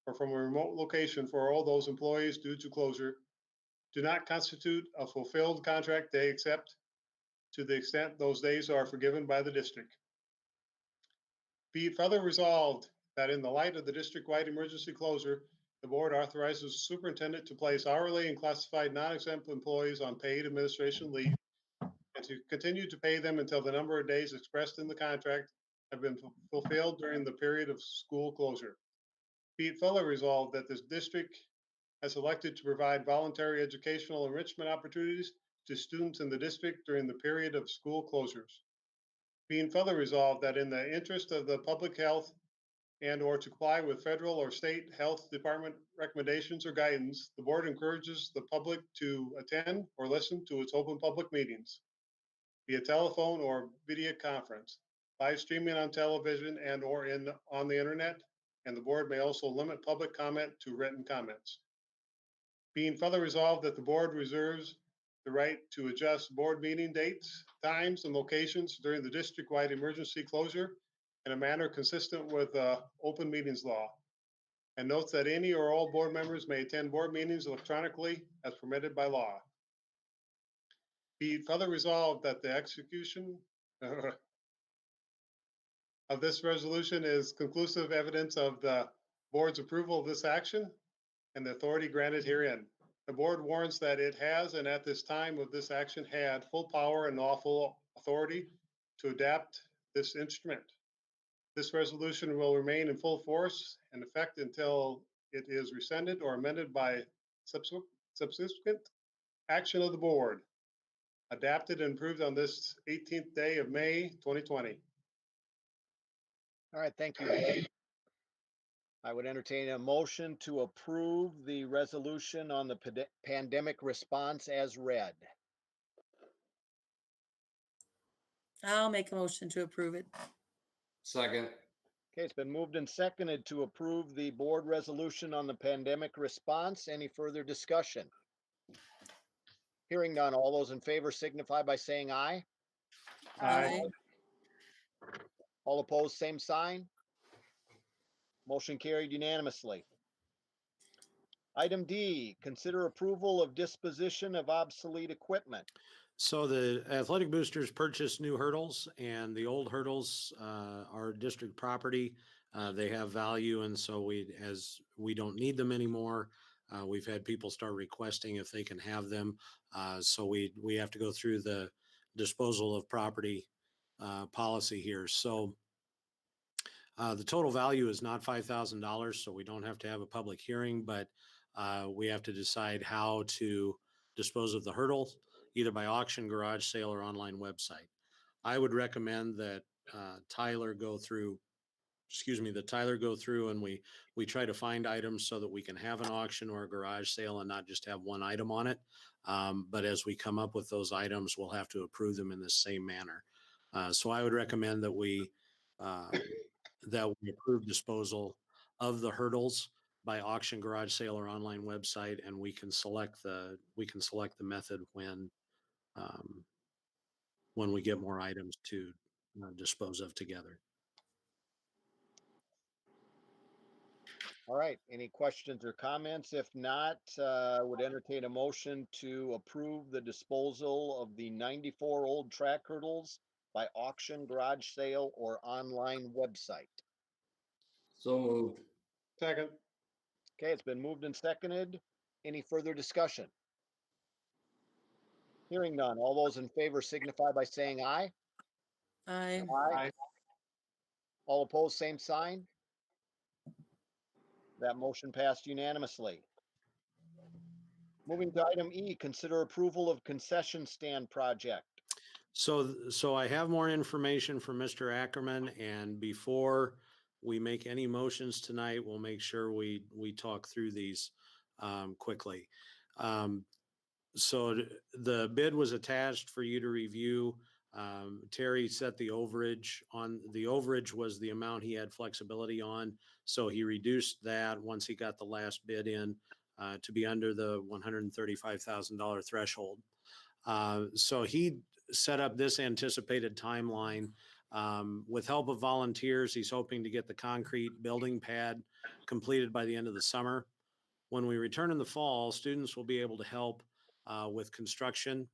or from a remote location for all those employees due to closure do not constitute a fulfilled contract day except to the extent those days are forgiven by the district. Be it further resolved that in the light of the district-wide emergency closure, the board authorizes the superintendent to place hourly and classified non-exempt employees on paid administration leave and to continue to pay them until the number of days expressed in the contract have been fulfilled during the period of school closure. Be it further resolved that this district has elected to provide voluntary educational enrichment opportunities to students in the district during the period of school closures. Being further resolved that in the interest of the public health and or to comply with federal or state health department recommendations or guidance, the board encourages the public to attend or listen to its open public meetings via telephone or video conference, live streaming on television and or on the internet, and the board may also limit public comment to written comments. Being further resolved that the board reserves the right to adjust board meeting dates, times, and locations during the district-wide emergency closure in a manner consistent with open meetings law, and notes that any or all board members may attend board meetings electronically as permitted by law. Be it further resolved that the execution of this resolution is conclusive evidence of the board's approval of this action and the authority granted herein. The board warns that it has, and at this time of this action had, full power and lawful authority to adapt this instrument. This resolution will remain in full force and effect until it is rescinded or amended by subsequent action of the board, adapted and approved on this 18th day of May, 2020. All right, thank you. I would entertain a motion to approve the resolution on the pandemic response as read. I'll make a motion to approve it. Second. Okay, it's been moved and seconded to approve the board resolution on the pandemic response. Any further discussion? Hearing none, all those in favor signify by saying aye. Aye. All opposed, same sign. Motion carried unanimously. Item D, consider approval of disposition of obsolete equipment. So the athletic boosters purchased new hurdles, and the old hurdles are district property. They have value, and so as we don't need them anymore, we've had people start requesting if they can have them. So we have to go through the disposal of property policy here. So the total value is not $5,000, so we don't have to have a public hearing, but we have to decide how to dispose of the hurdles, either by auction, garage sale, or online website. I would recommend that Tyler go through and we try to find items so that we can have an auction or a garage sale and not just have one item on it. But as we come up with those items, we'll have to approve them in the same manner. So I would recommend that we approve disposal of the hurdles by auction, garage sale, or online website, and we can select the method when we get more items to dispose of together. All right, any questions or comments? If not, would entertain a motion to approve the disposal of the 94 old track hurdles by auction, garage sale, or online website. So moved. Second. Okay, it's been moved and seconded. Any further discussion? Hearing none, all those in favor signify by saying aye. Aye. Aye. All opposed, same sign. That motion passed unanimously. Moving to item E, consider approval of concession stand project. So I have more information from Mr. Ackerman, and before we make any motions tonight, we'll make sure we talk through these quickly. So the bid was attached for you to review. Terry set the overage on. The overage was the amount he had flexibility on, so he reduced that once he got the last bid in to be under the $135,000 threshold. So he set up this anticipated timeline. With help of volunteers, he's hoping to get the concrete building pad completed by the end of the summer. When we return in the fall, students will be able to help with construction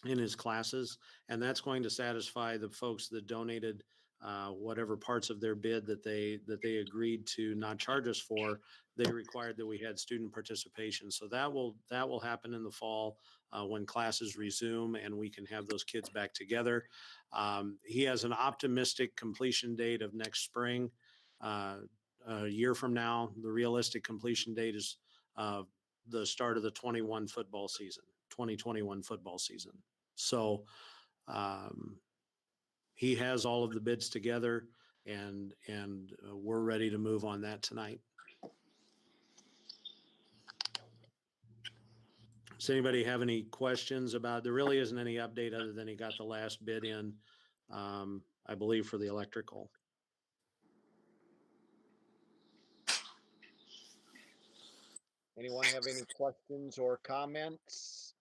in his classes, and that's going to satisfy the folks that donated whatever parts of their bid that they agreed to not charge us for. They required that we had student participation, so that will happen in the fall when classes resume and we can have those kids back together. He has an optimistic completion date of next spring. A year from now, the realistic completion date is the start of the 2021 football season. So he has all of the bids together, and we're ready to move on that tonight. Does anybody have any questions about? There really isn't any update other than he got the last bid in, I believe, for the electrical. Anyone have any questions or comments?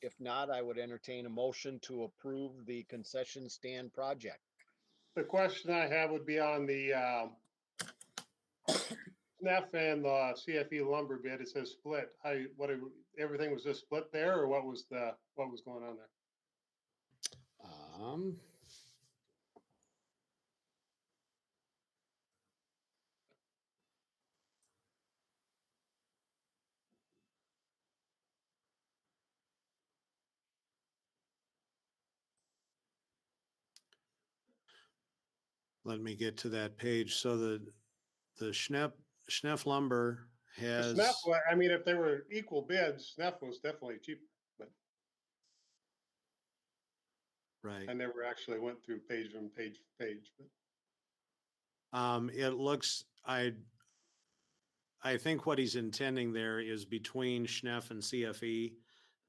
If not, I would entertain a motion to approve the concession stand project. The question I have would be on the SNF and the CFE lumber bid. It says split. Everything was just split there, or what was going on there? Let me get to that page. So the Schnepp lumber has. SNF, I mean, if they were equal bids, SNF was definitely cheaper, but Right. I never actually went through page from page to page. But It looks, I think what he's intending there is between Schneff and CFE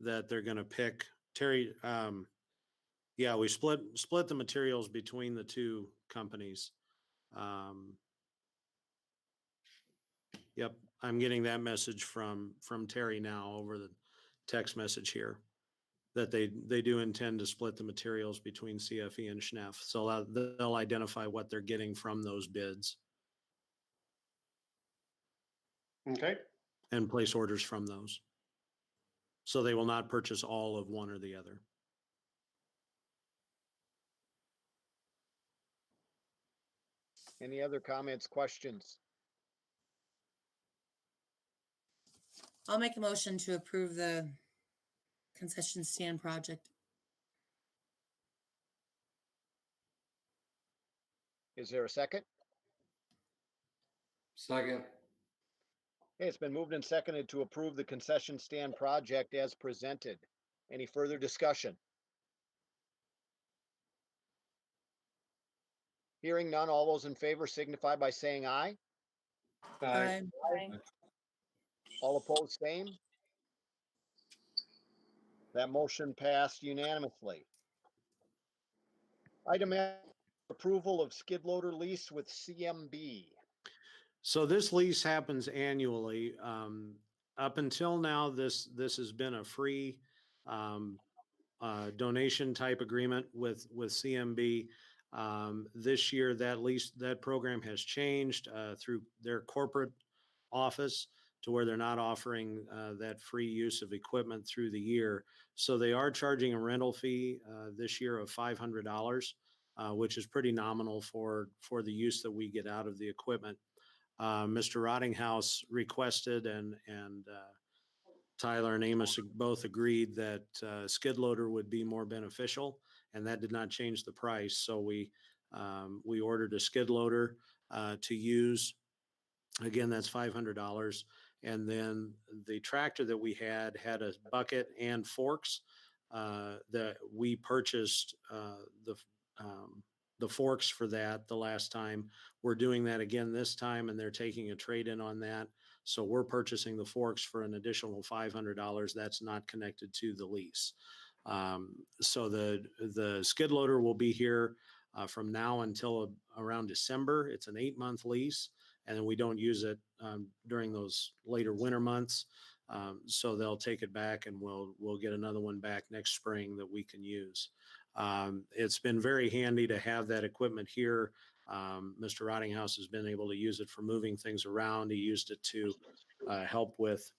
that they're going to pick. Terry, yeah, we split the materials between the two companies. Yep, I'm getting that message from Terry now over the text message here that they do intend to split the materials between CFE and Schneff. So they'll identify what they're getting from those bids okay, and place orders from those. So they will not purchase all of one or the other. Any other comments, questions? I'll make a motion to approve the concession stand project. Is there a second? Second. Okay, it's been moved and seconded to approve the concession stand project as presented. Any further discussion? Hearing none, all those in favor signify by saying aye. Aye. All opposed, same. That motion passed unanimously. Item F, approval of skid loader lease with CMB. So this lease happens annually. Up until now, this has been a free donation type agreement with CMB. This year, that program has changed through their corporate office to where they're not offering that free use of equipment through the year. So they are charging a rental fee this year of $500, which is pretty nominal for the use that we get out of the equipment. Mr. Rottinghouse requested and Tyler and Amos both agreed that skid loader would be more beneficial, and that did not change the price. So we ordered a skid loader to use. Again, that's $500. And then the tractor that we had a bucket and forks. that we purchased the forks for that the last time. We're doing that again this time, and they're taking a trade-in on that. So we're purchasing the forks for an additional $500. That's not connected to the lease. So the skid loader will be here from now until around December. It's an 8-month lease, and then we don't use it during those later winter months. So they'll take it back, and we'll get another one back next spring that we can use. It's been very handy to have that equipment here. Mr. Rottinghouse has been able to use it for moving things around. He used it to help with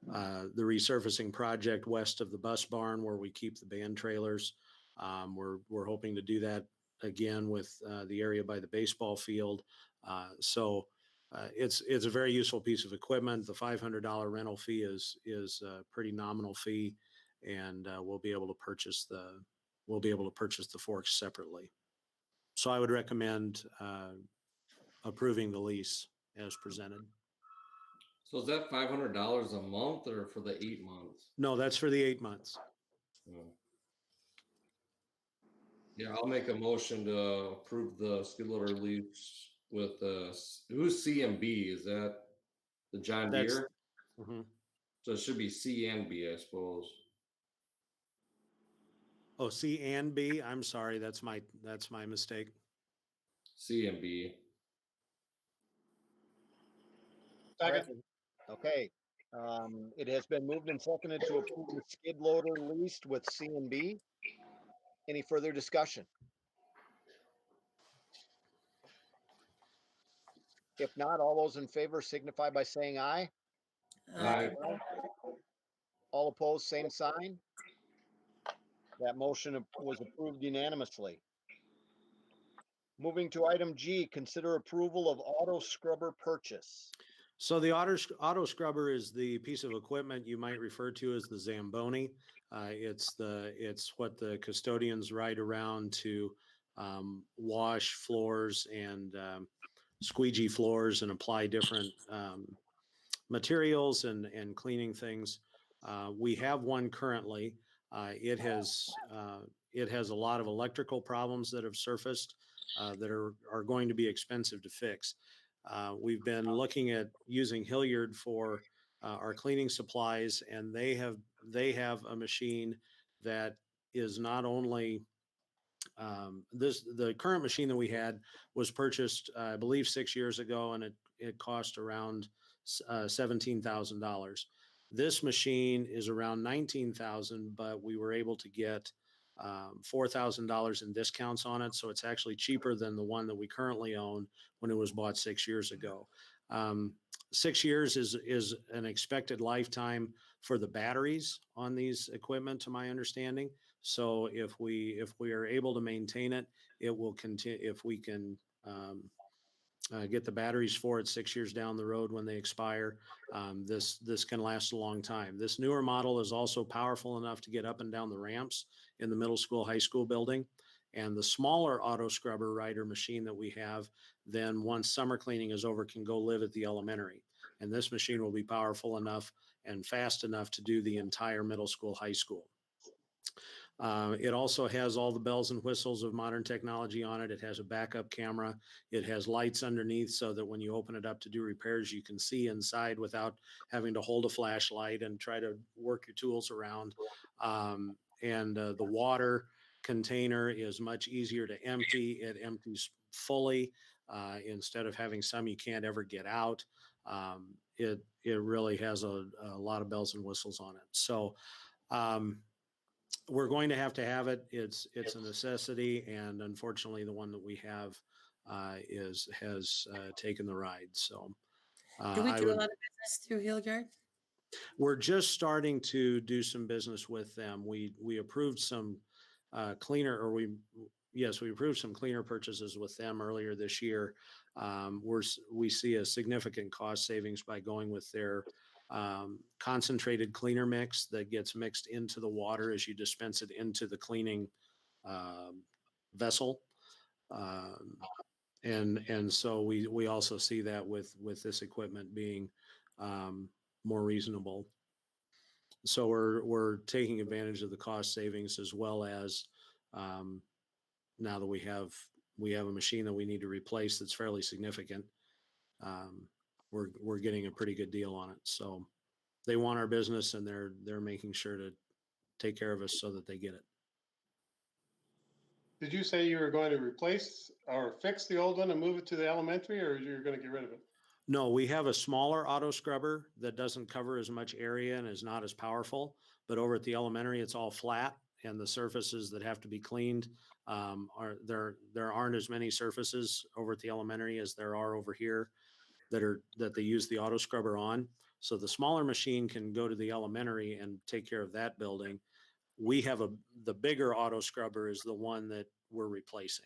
the resurfacing project west of the bus barn where we keep the band trailers. We're hoping to do that again with the area by the baseball field. So it's a very useful piece of equipment. The $500 rental fee is a pretty nominal fee, and we'll be able to purchase the forks separately. So I would recommend approving the lease as presented. So is that $500 a month or for the 8 months? No, that's for the 8 months. Oh. Yeah, I'll make a motion to approve the skid loader lease with who's C and B? Is that the John That's- Deere? Mhm. So it should be C and B, I suppose. Oh, C and B. I'm sorry. That's my mistake. C and B. Second. Okay. It has been moved and seconded to approve the skid loader leased with C and B. Any further discussion? If not, all those in favor signify by saying aye. Aye. All opposed, same sign. That motion was approved unanimously. Moving to item G, consider approval of auto scrubber purchase. So the auto scrubber is the piece of equipment you might refer to as the Zamboni. It's what the custodians ride around to wash floors and squeegee floors and apply different materials and cleaning things. We have one currently. It has a lot of electrical problems that have surfaced that are going to be expensive to fix. We've been looking at using Hilliard for our cleaning supplies, and they have a machine that is not only the current machine that we had was purchased, I believe, 6 years ago, and it cost around $17,000. This machine is around $19,000, but we were able to get $4,000 in discounts on it, so it's actually cheaper than the one that we currently own when it was bought 6 years ago. 6 years is an expected lifetime for the batteries on these equipment, to my understanding. So if we are able to maintain it, it will continue. If we can get the batteries for it 6 years down the road when they expire, this can last a long time. This newer model is also powerful enough to get up and down the ramps in the middle school, high school building. And the smaller auto scrubber rider machine that we have, then once summer cleaning is over, can go live at the elementary. And this machine will be powerful enough and fast enough to do the entire middle school, high school. It also has all the bells and whistles of modern technology on it. It has a backup camera. It has lights underneath so that when you open it up to do repairs, you can see inside without having to hold a flashlight and try to work your tools around. The water container is much easier to empty. It empties fully instead of having some you can't ever get out. It really has a lot of bells and whistles on it. So we're going to have it. It's a necessity, and unfortunately, the one that we have has taken the ride. So Do we do a lot of business through Hilliard? we're just starting to do some business with them. We approved some we approved some cleaner purchases with them earlier this year. We see a significant cost savings by going with their concentrated cleaner mix that gets mixed into the water as you dispense it into the cleaning vessel. And so we also see that with this equipment being more reasonable. So we're taking advantage of the cost savings as well as now that we have a machine that we need to replace that's fairly significant. We're getting a pretty good deal on it. So they want our business, and they're making sure to take care of us so that they get it. Did you say you were going to replace or fix the old one and move it to the elementary, or you're going to get rid of it? No, we have a smaller auto scrubber that doesn't cover as much area and is not as powerful. But over at the elementary, it's all flat, and the surfaces that have to be cleaned are there. There aren't as many surfaces over at the elementary as there are over here that they use the auto scrubber on. So the smaller machine can go to the elementary and take care of that building. We have the bigger auto scrubber is the one that we're replacing,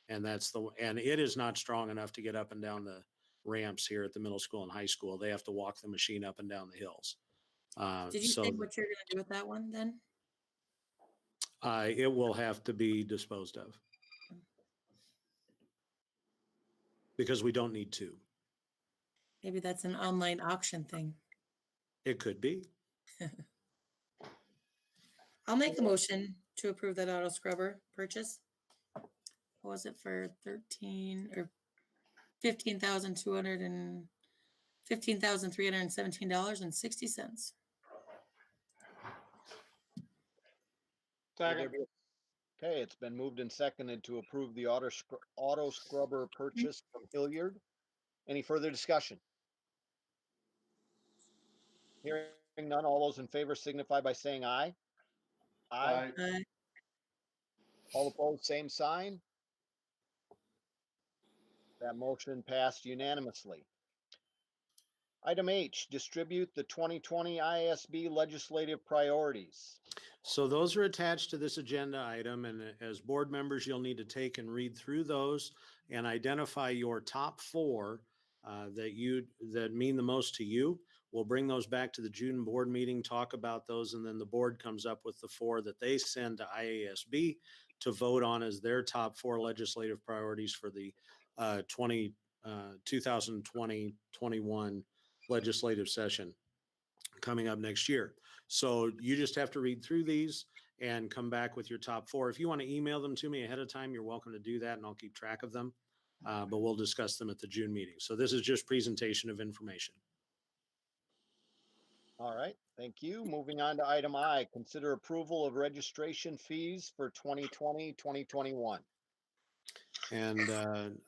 and and it is not strong enough to get up and down the ramps here at the middle school and high school. They have to walk the machine up and down the hills. Did you say what you're gonna do with that one then? It will have to be disposed of because we don't need two. Maybe that's an online auction thing. It could be. I'll make a motion to approve that auto scrubber purchase. What was it for 13 or $15,317.60? Second. Okay, it's been moved and seconded to approve the auto scrubber purchase from Hilliard. Any further discussion? Hearing none, all those in favor signify by saying aye. Aye. Aye. All opposed, same sign. That motion passed unanimously. Item H, distribute the 2020 ISB legislative priorities. So those are attached to this agenda item, and as board members, you'll need to take and read through those and identify your top four that mean the most to you. We'll bring those back to the June board meeting, talk about those, and then the board comes up with the four that they send to IASB to vote on as their top four legislative priorities for the 2020-21 legislative session coming up next year. So you just have to read through these and come back with your top four. If you want to email them to me ahead of time, you're welcome to do that, and I'll keep track of them. But we'll discuss them at the June meeting. So this is just presentation of information. All right, thank you. Moving on to item I, consider approval of registration fees for 2020, 2021. And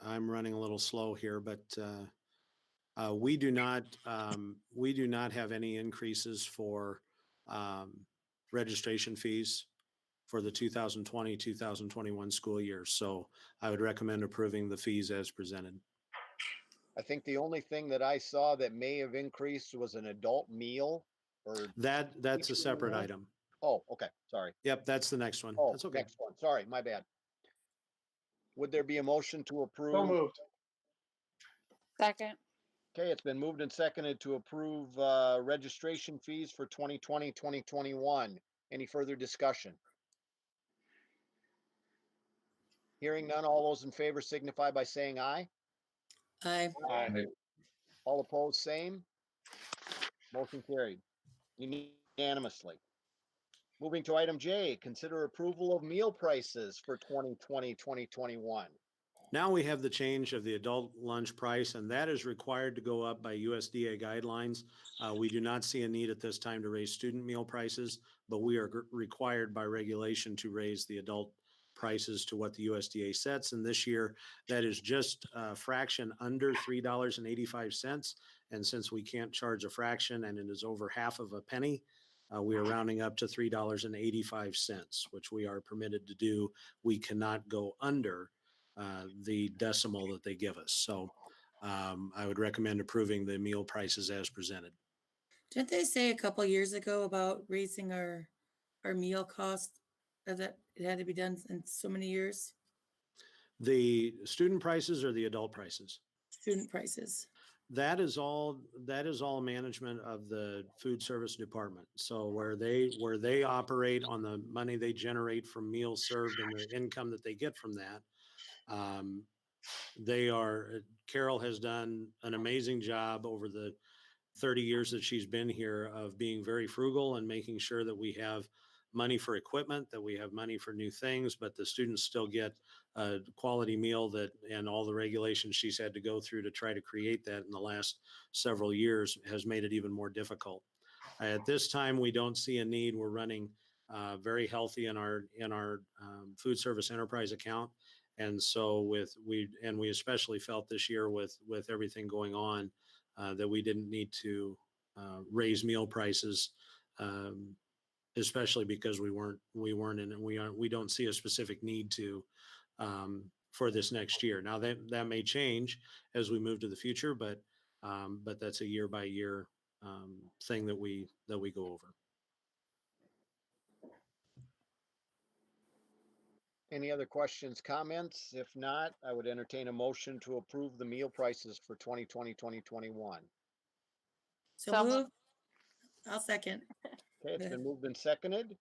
I'm running a little slow here, but we do not have any increases for registration fees for the 2020-2021 school year. So I would recommend approving the fees as presented. I think the only thing that I saw that may have increased was an adult meal or. That's a separate item. Oh, okay, sorry. Yep, that's the next one. Oh, That's okay. next one, sorry, my bad. Would there be a motion to approve? So moved. Second. Okay, it's been moved and seconded to approve registration fees for 2020, 2021. Any further discussion? Hearing none, all those in favor signify by saying aye. Aye. Aye. All opposed, same. Motion carried unanimously. Moving to item J, consider approval of meal prices for 2020, 2021. Now we have the change of the adult lunch price, and that is required to go up by USDA guidelines. We do not see a need at this time to raise student meal prices, but we are required by regulation to raise the adult prices to what the USDA sets. And this year, that is just a fraction under $3.85. And since we can't charge a fraction and it is over half of a penny, we are rounding up to $3.85, which we are permitted to do. We cannot go under the decimal that they give us. So I would recommend approving the meal prices as presented. Didn't they say a couple years ago about raising our meal cost, that it had to be done in so many years? The student prices or the adult prices? Student prices. That is all management of the food service department. So where they operate on the money they generate from meals served and the income that they get from that, Carol has done an amazing job over the 30 years that she's been here of being very frugal and making sure that we have money for equipment, that we have money for new things, but the students still get a quality meal that, and all the regulations she's had to go through to try to create that in the last several years has made it even more difficult. At this time, we don't see a need. We're running very healthy in our food service enterprise account. And so we especially felt this year with everything going on that we didn't need to raise meal prices, especially because we weren't in, and we don't see a specific need to for this next year. Now that may change as we move to the future, but that's a year by year thing that we go over. Any other questions, comments? If not, I would entertain a motion to approve the meal prices for 2020, 2021. So So move. I'll second. Okay, it's been moved and seconded.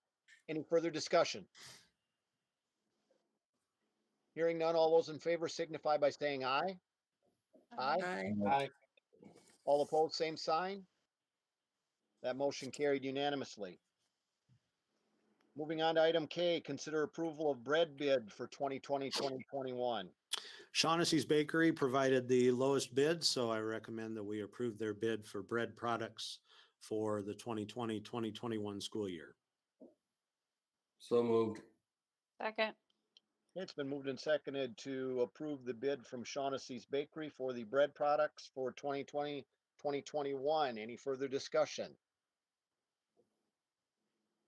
Any further discussion? Hearing none, all those in favor signify by saying aye. Aye. Aye. All opposed, same sign. That motion carried unanimously. Moving on to item K, consider approval of bread bid for 2020, 2021. Shaughnessy's Bakery provided the lowest bid, so I recommend that we approve their bid for bread products for the 2020-2021 school year. So moved. Second. It's been moved and seconded to approve the bid from Shaughnessy's Bakery for the bread products for 2020, 2021. Any further discussion?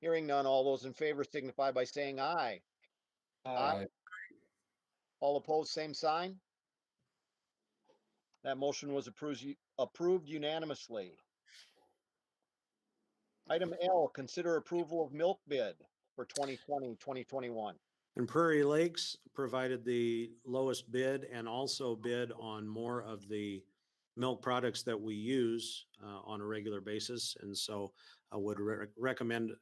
Hearing none, all those in favor signify by saying aye. Aye. All opposed, same sign. That motion was approved unanimously. Item L, consider approval of milk bid for 2020, 2021. And Prairie Lakes provided the lowest bid and also bid on more of the milk products that we use on a regular basis. And so I would recommend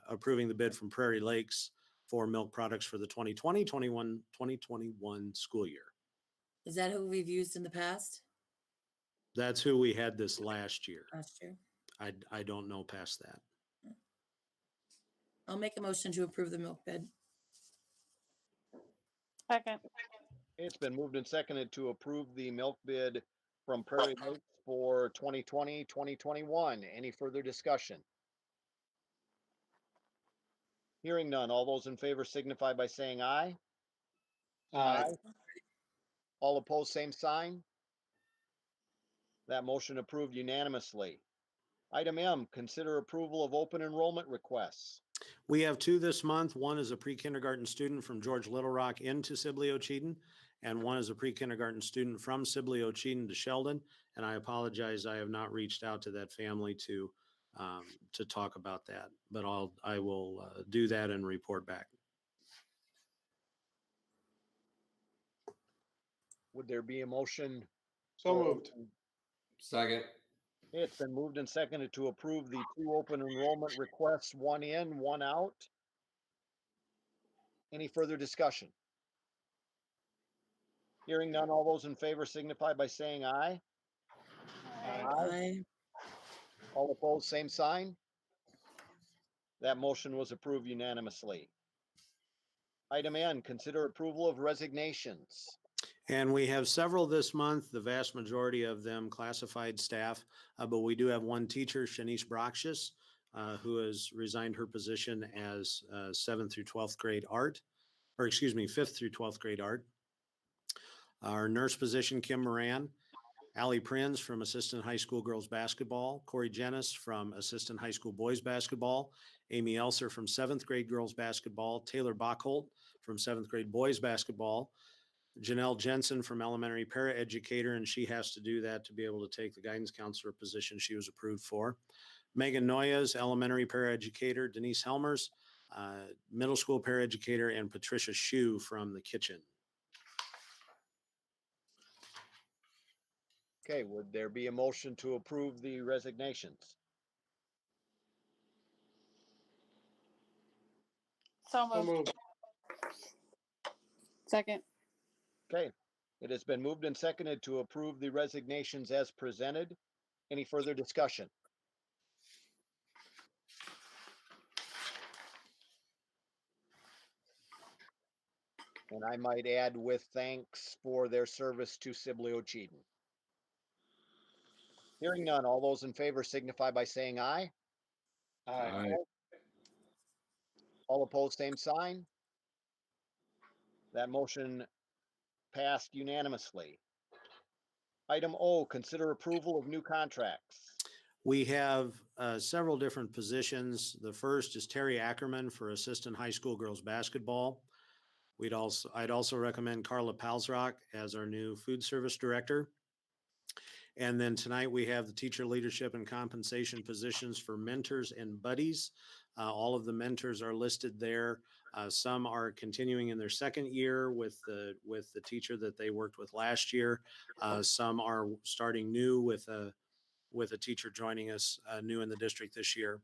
approving the bid from Prairie Lakes for milk products for the 2020-21 school year. Is that who we've used in the past? That's who we had this last year. Last year. I don't know past that. I'll make a motion to approve the milk bid. Second. It's been moved and seconded to approve the milk bid from Prairie Lakes for 2020, 2021. Any further discussion? Hearing none, all those in favor signify by saying aye. Aye. All opposed, same sign. That motion approved unanimously. Item M, consider approval of open enrollment requests. We have two this month. One is a pre-kindergarten student from George Little Rock into Sibley Ocheyedan, and one is a pre-kindergarten student from Sibley Ocheyedan to Sheldon. And I apologize, I have not reached out to that family to talk about that, but I will do that and report back. Would there be a motion? So moved. Second. It's been moved and seconded to approve the two open enrollment requests, one in, one out. Any further discussion? Hearing none, all those in favor signify by saying aye. Aye. All opposed, same sign. That motion was approved unanimously. Item N, consider approval of resignations. And we have several this month, the vast majority of them classified staff, but we do have one teacher, Shanice Broxius, who has resigned her position as 7th through 12th grade art, or excuse me, 5th through 12th grade art. Our nurse position, Kim Moran, Allie Prinz from assistant high school girls basketball, Corey Jennis from assistant high school boys basketball, Amy Elser from 7th grade girls basketball, Taylor Bachholt from 7th grade boys basketball, Janelle Jensen from elementary paraeducator, and she has to do that to be able to take the guidance counselor position she was approved for. Megan Noyes, elementary paraeducator, Denise Helmers, middle school paraeducator, and Patricia Shue from the kitchen. Okay, would there be a motion to approve the resignations? So So moved. moved. Second. Okay, it has been moved and seconded to approve the resignations as presented. Any further discussion? And I might add with thanks for their service to Sibley Cheatham. Hearing none, all those in favor signify by saying aye. Aye. All opposed, same sign. That motion passed unanimously. Item O, consider approval of new contracts. We have several different positions. The first is Terry Ackerman for assistant high school girls basketball. I'd also recommend Carla Palsrock as our new food service director. And then tonight we have the teacher leadership and compensation positions for mentors and buddies. All of the mentors are listed there. Some are continuing in their second year with the teacher that they worked with last year. Some are starting new with a teacher joining us new in the district this year.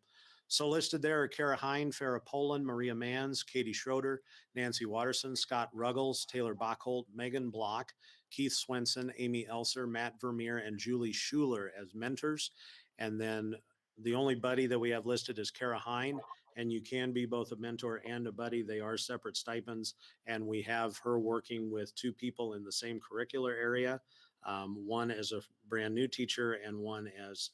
So listed there are Kara Hine, Farah Poland, Maria Manns, Katie Schroeder, Nancy Watterson, Scott Ruggles, Taylor Bachholt, Megan Block, Keith Swenson, Amy Elser, Matt Vermeer, and Julie Schuler as mentors. And then the only buddy that we have listed is Kara Hine, and you can be both a mentor and a buddy. They are separate stipends, and we have her working with two people in the same curricular area. One as a brand new teacher and one as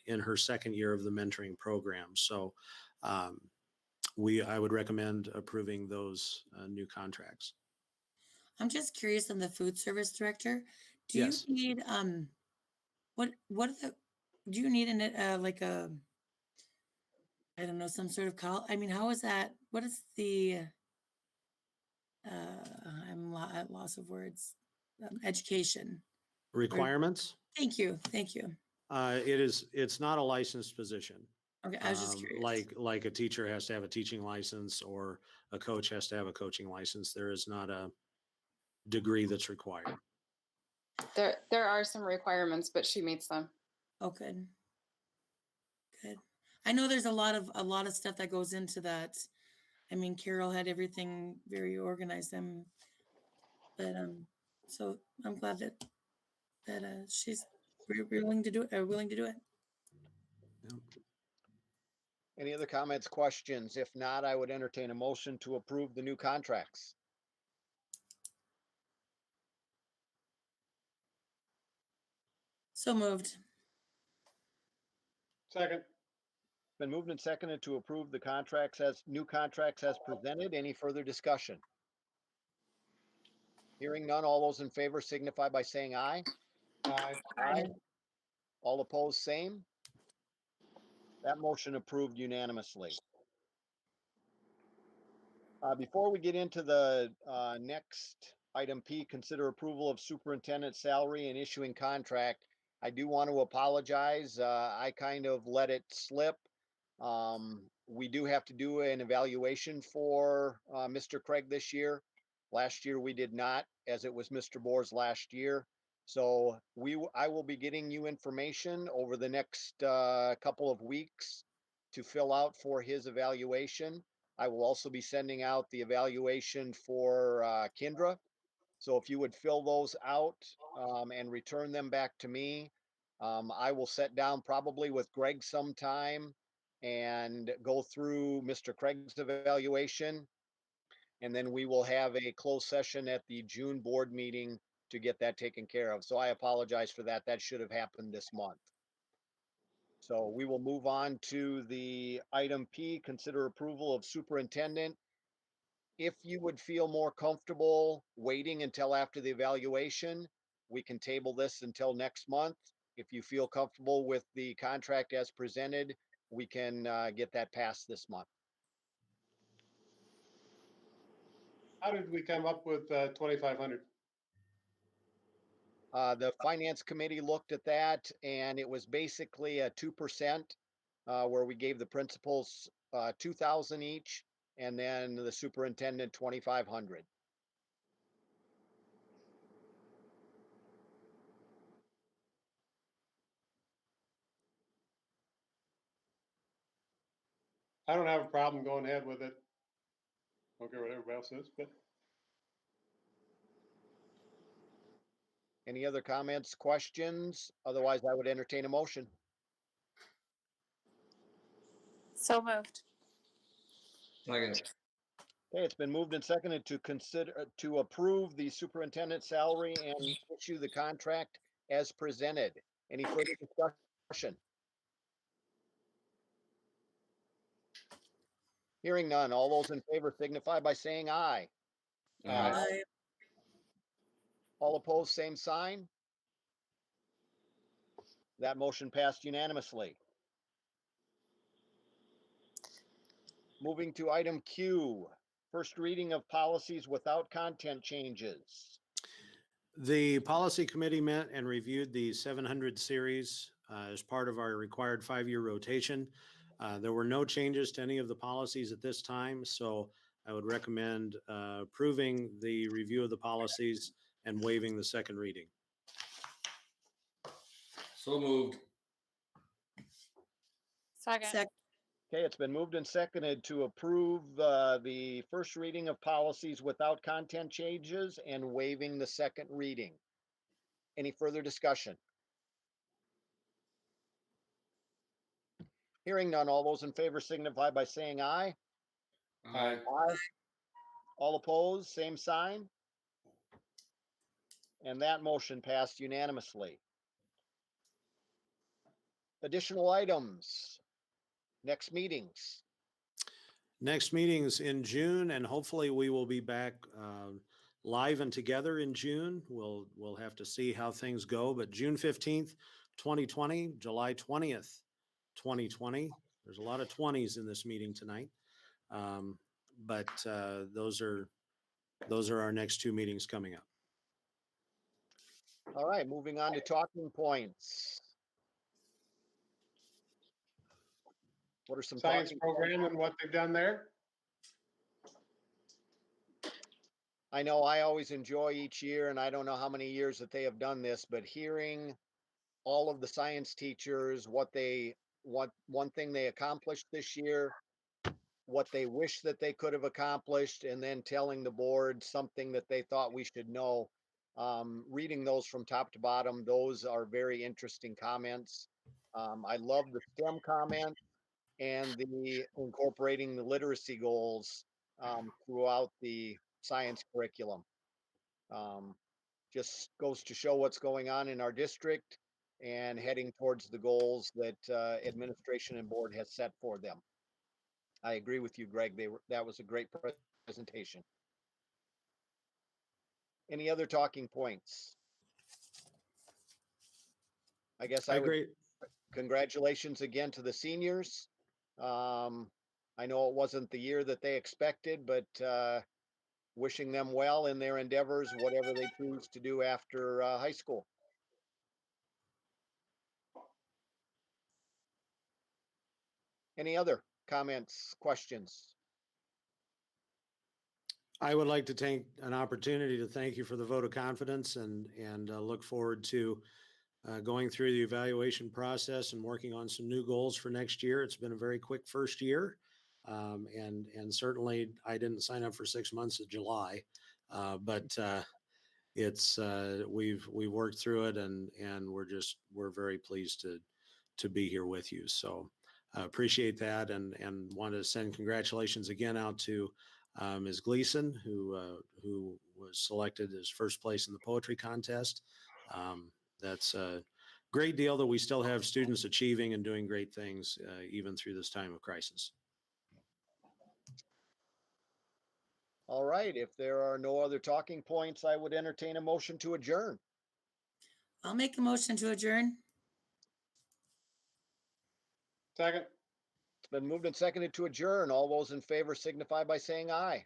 in her second year of the mentoring program. So I would recommend approving those new contracts. I'm just curious on the food service director. Do Yes. you need what are the do you need like a I don't know, some sort of call? I mean, how is that? What is the at loss of words. Education. Requirements? Thank you. Thank you. It's not a licensed position. Okay, I was just curious. Like a teacher has to have a teaching license or a coach has to have a coaching license. There is not a degree that's required. There are some requirements, but she meets them. Oh, good. Good. I know there's a lot of stuff that goes into that. I mean, Carol had everything very organized. But so I'm glad that she's willing to do it. Willing to do it. Yep. Any other comments, questions? If not, I would entertain a motion to approve the new contracts. So moved. Second. Been moved and seconded to approve the contracts as new contracts as presented. Any further discussion? Hearing none, all those in favor signify by saying aye. Aye. All opposed, same. That motion approved unanimously. Before we get into the next item P, consider approval of superintendent salary and issuing contract. I do want to apologize. I kind of let it slip. We do have to do an evaluation for Mr. Craig this year. Last year we did not, as it was Mr. Bohr's last year. So I will be getting you information over the next couple of weeks to fill out for his evaluation. I will also be sending out the evaluation for Kendra. So if you would fill those out and return them back to me, I will sit down probably with Greg sometime and go through Mr. Craig's evaluation. And then we will have a closed session at the June board meeting to get that taken care of. So I apologize for that. That should have happened this month. So we will move on to the item P, consider approval of superintendent. If you would feel more comfortable waiting until after the evaluation, we can table this until next month. If you feel comfortable with the contract as presented, we can get that passed this month. How did we come up with 2,500? The finance committee looked at that and it was basically a 2% where we gave the principals 2,000 each and then the superintendent 2,500. I don't have a problem going ahead with it. I don't care what everybody else says, but Any other comments, questions? Otherwise, I would entertain a motion. So moved. Second. Okay, it's been moved and seconded to consider, to approve the superintendent's salary and issue the contract as presented. Any further discussion? Hearing none. All those in favor signify by saying aye. Aye. All opposed, same sign. That motion passed unanimously. Moving to item Q, first reading of policies without content changes. The policy committee met and reviewed the 700 series as part of our required 5-year rotation. There were no changes to any of the policies at this time, so I would recommend approving the review of the policies and waiving the second reading. So moved. Second. Okay, it's been moved and seconded to approve the first reading of policies without content changes and waiving the second reading. Any further discussion? Hearing none, all those in favor signify by saying aye. Aye. All opposed, same sign. And that motion passed unanimously. Additional items. Next meetings. Next meeting's in June, and hopefully we will be back live and together in June. We'll have to see how things go, but June 15th, 2020, July 20th, 2020. There's a lot of 20s in this meeting tonight. But those are our next two meetings coming up. All right, moving on to talking points. What are some Science talking points? program and what they've done there. I know I always enjoy each year, and I don't know how many years that they have done this, but hearing all of the science teachers, what one thing they accomplished this year, what they wish that they could have accomplished, and then telling the board something that they thought we should know. Reading those from top to bottom, those are very interesting comments. I love the STEM comment and the incorporating the literacy goals throughout the science curriculum. Just goes to show what's going on in our district and heading towards the goals that administration and board has set for them. I agree with you, Greg. That was a great presentation. Any other talking points? I guess I would agree. congratulations again to the seniors. I know it wasn't the year that they expected, but wishing them well in their endeavors, whatever they choose to do after high school. Any other comments, questions? I would like to take an opportunity to thank you for the vote of confidence and look forward to going through the evaluation process and working on some new goals for next year. It's been a very quick first year. And certainly I didn't sign up for 6 months of July, but we've worked through it and we're very pleased to be here with you. So appreciate that and want to send congratulations again out to Ms. Gleason, who was selected as first place in the poetry contest. That's a great deal that we still have students achieving and doing great things even through this time of crisis. All right, if there are no other talking points, I would entertain a motion to adjourn. I'll make a motion to adjourn. Second. It's been moved and seconded to adjourn. All those in favor signify by saying aye.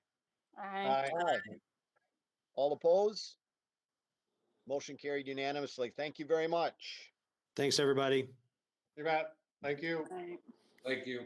Aye. Aye. All opposed? Motion carried unanimously. Thank you very much. Thanks, everybody. You bet. Thank you. Aye. Thank you.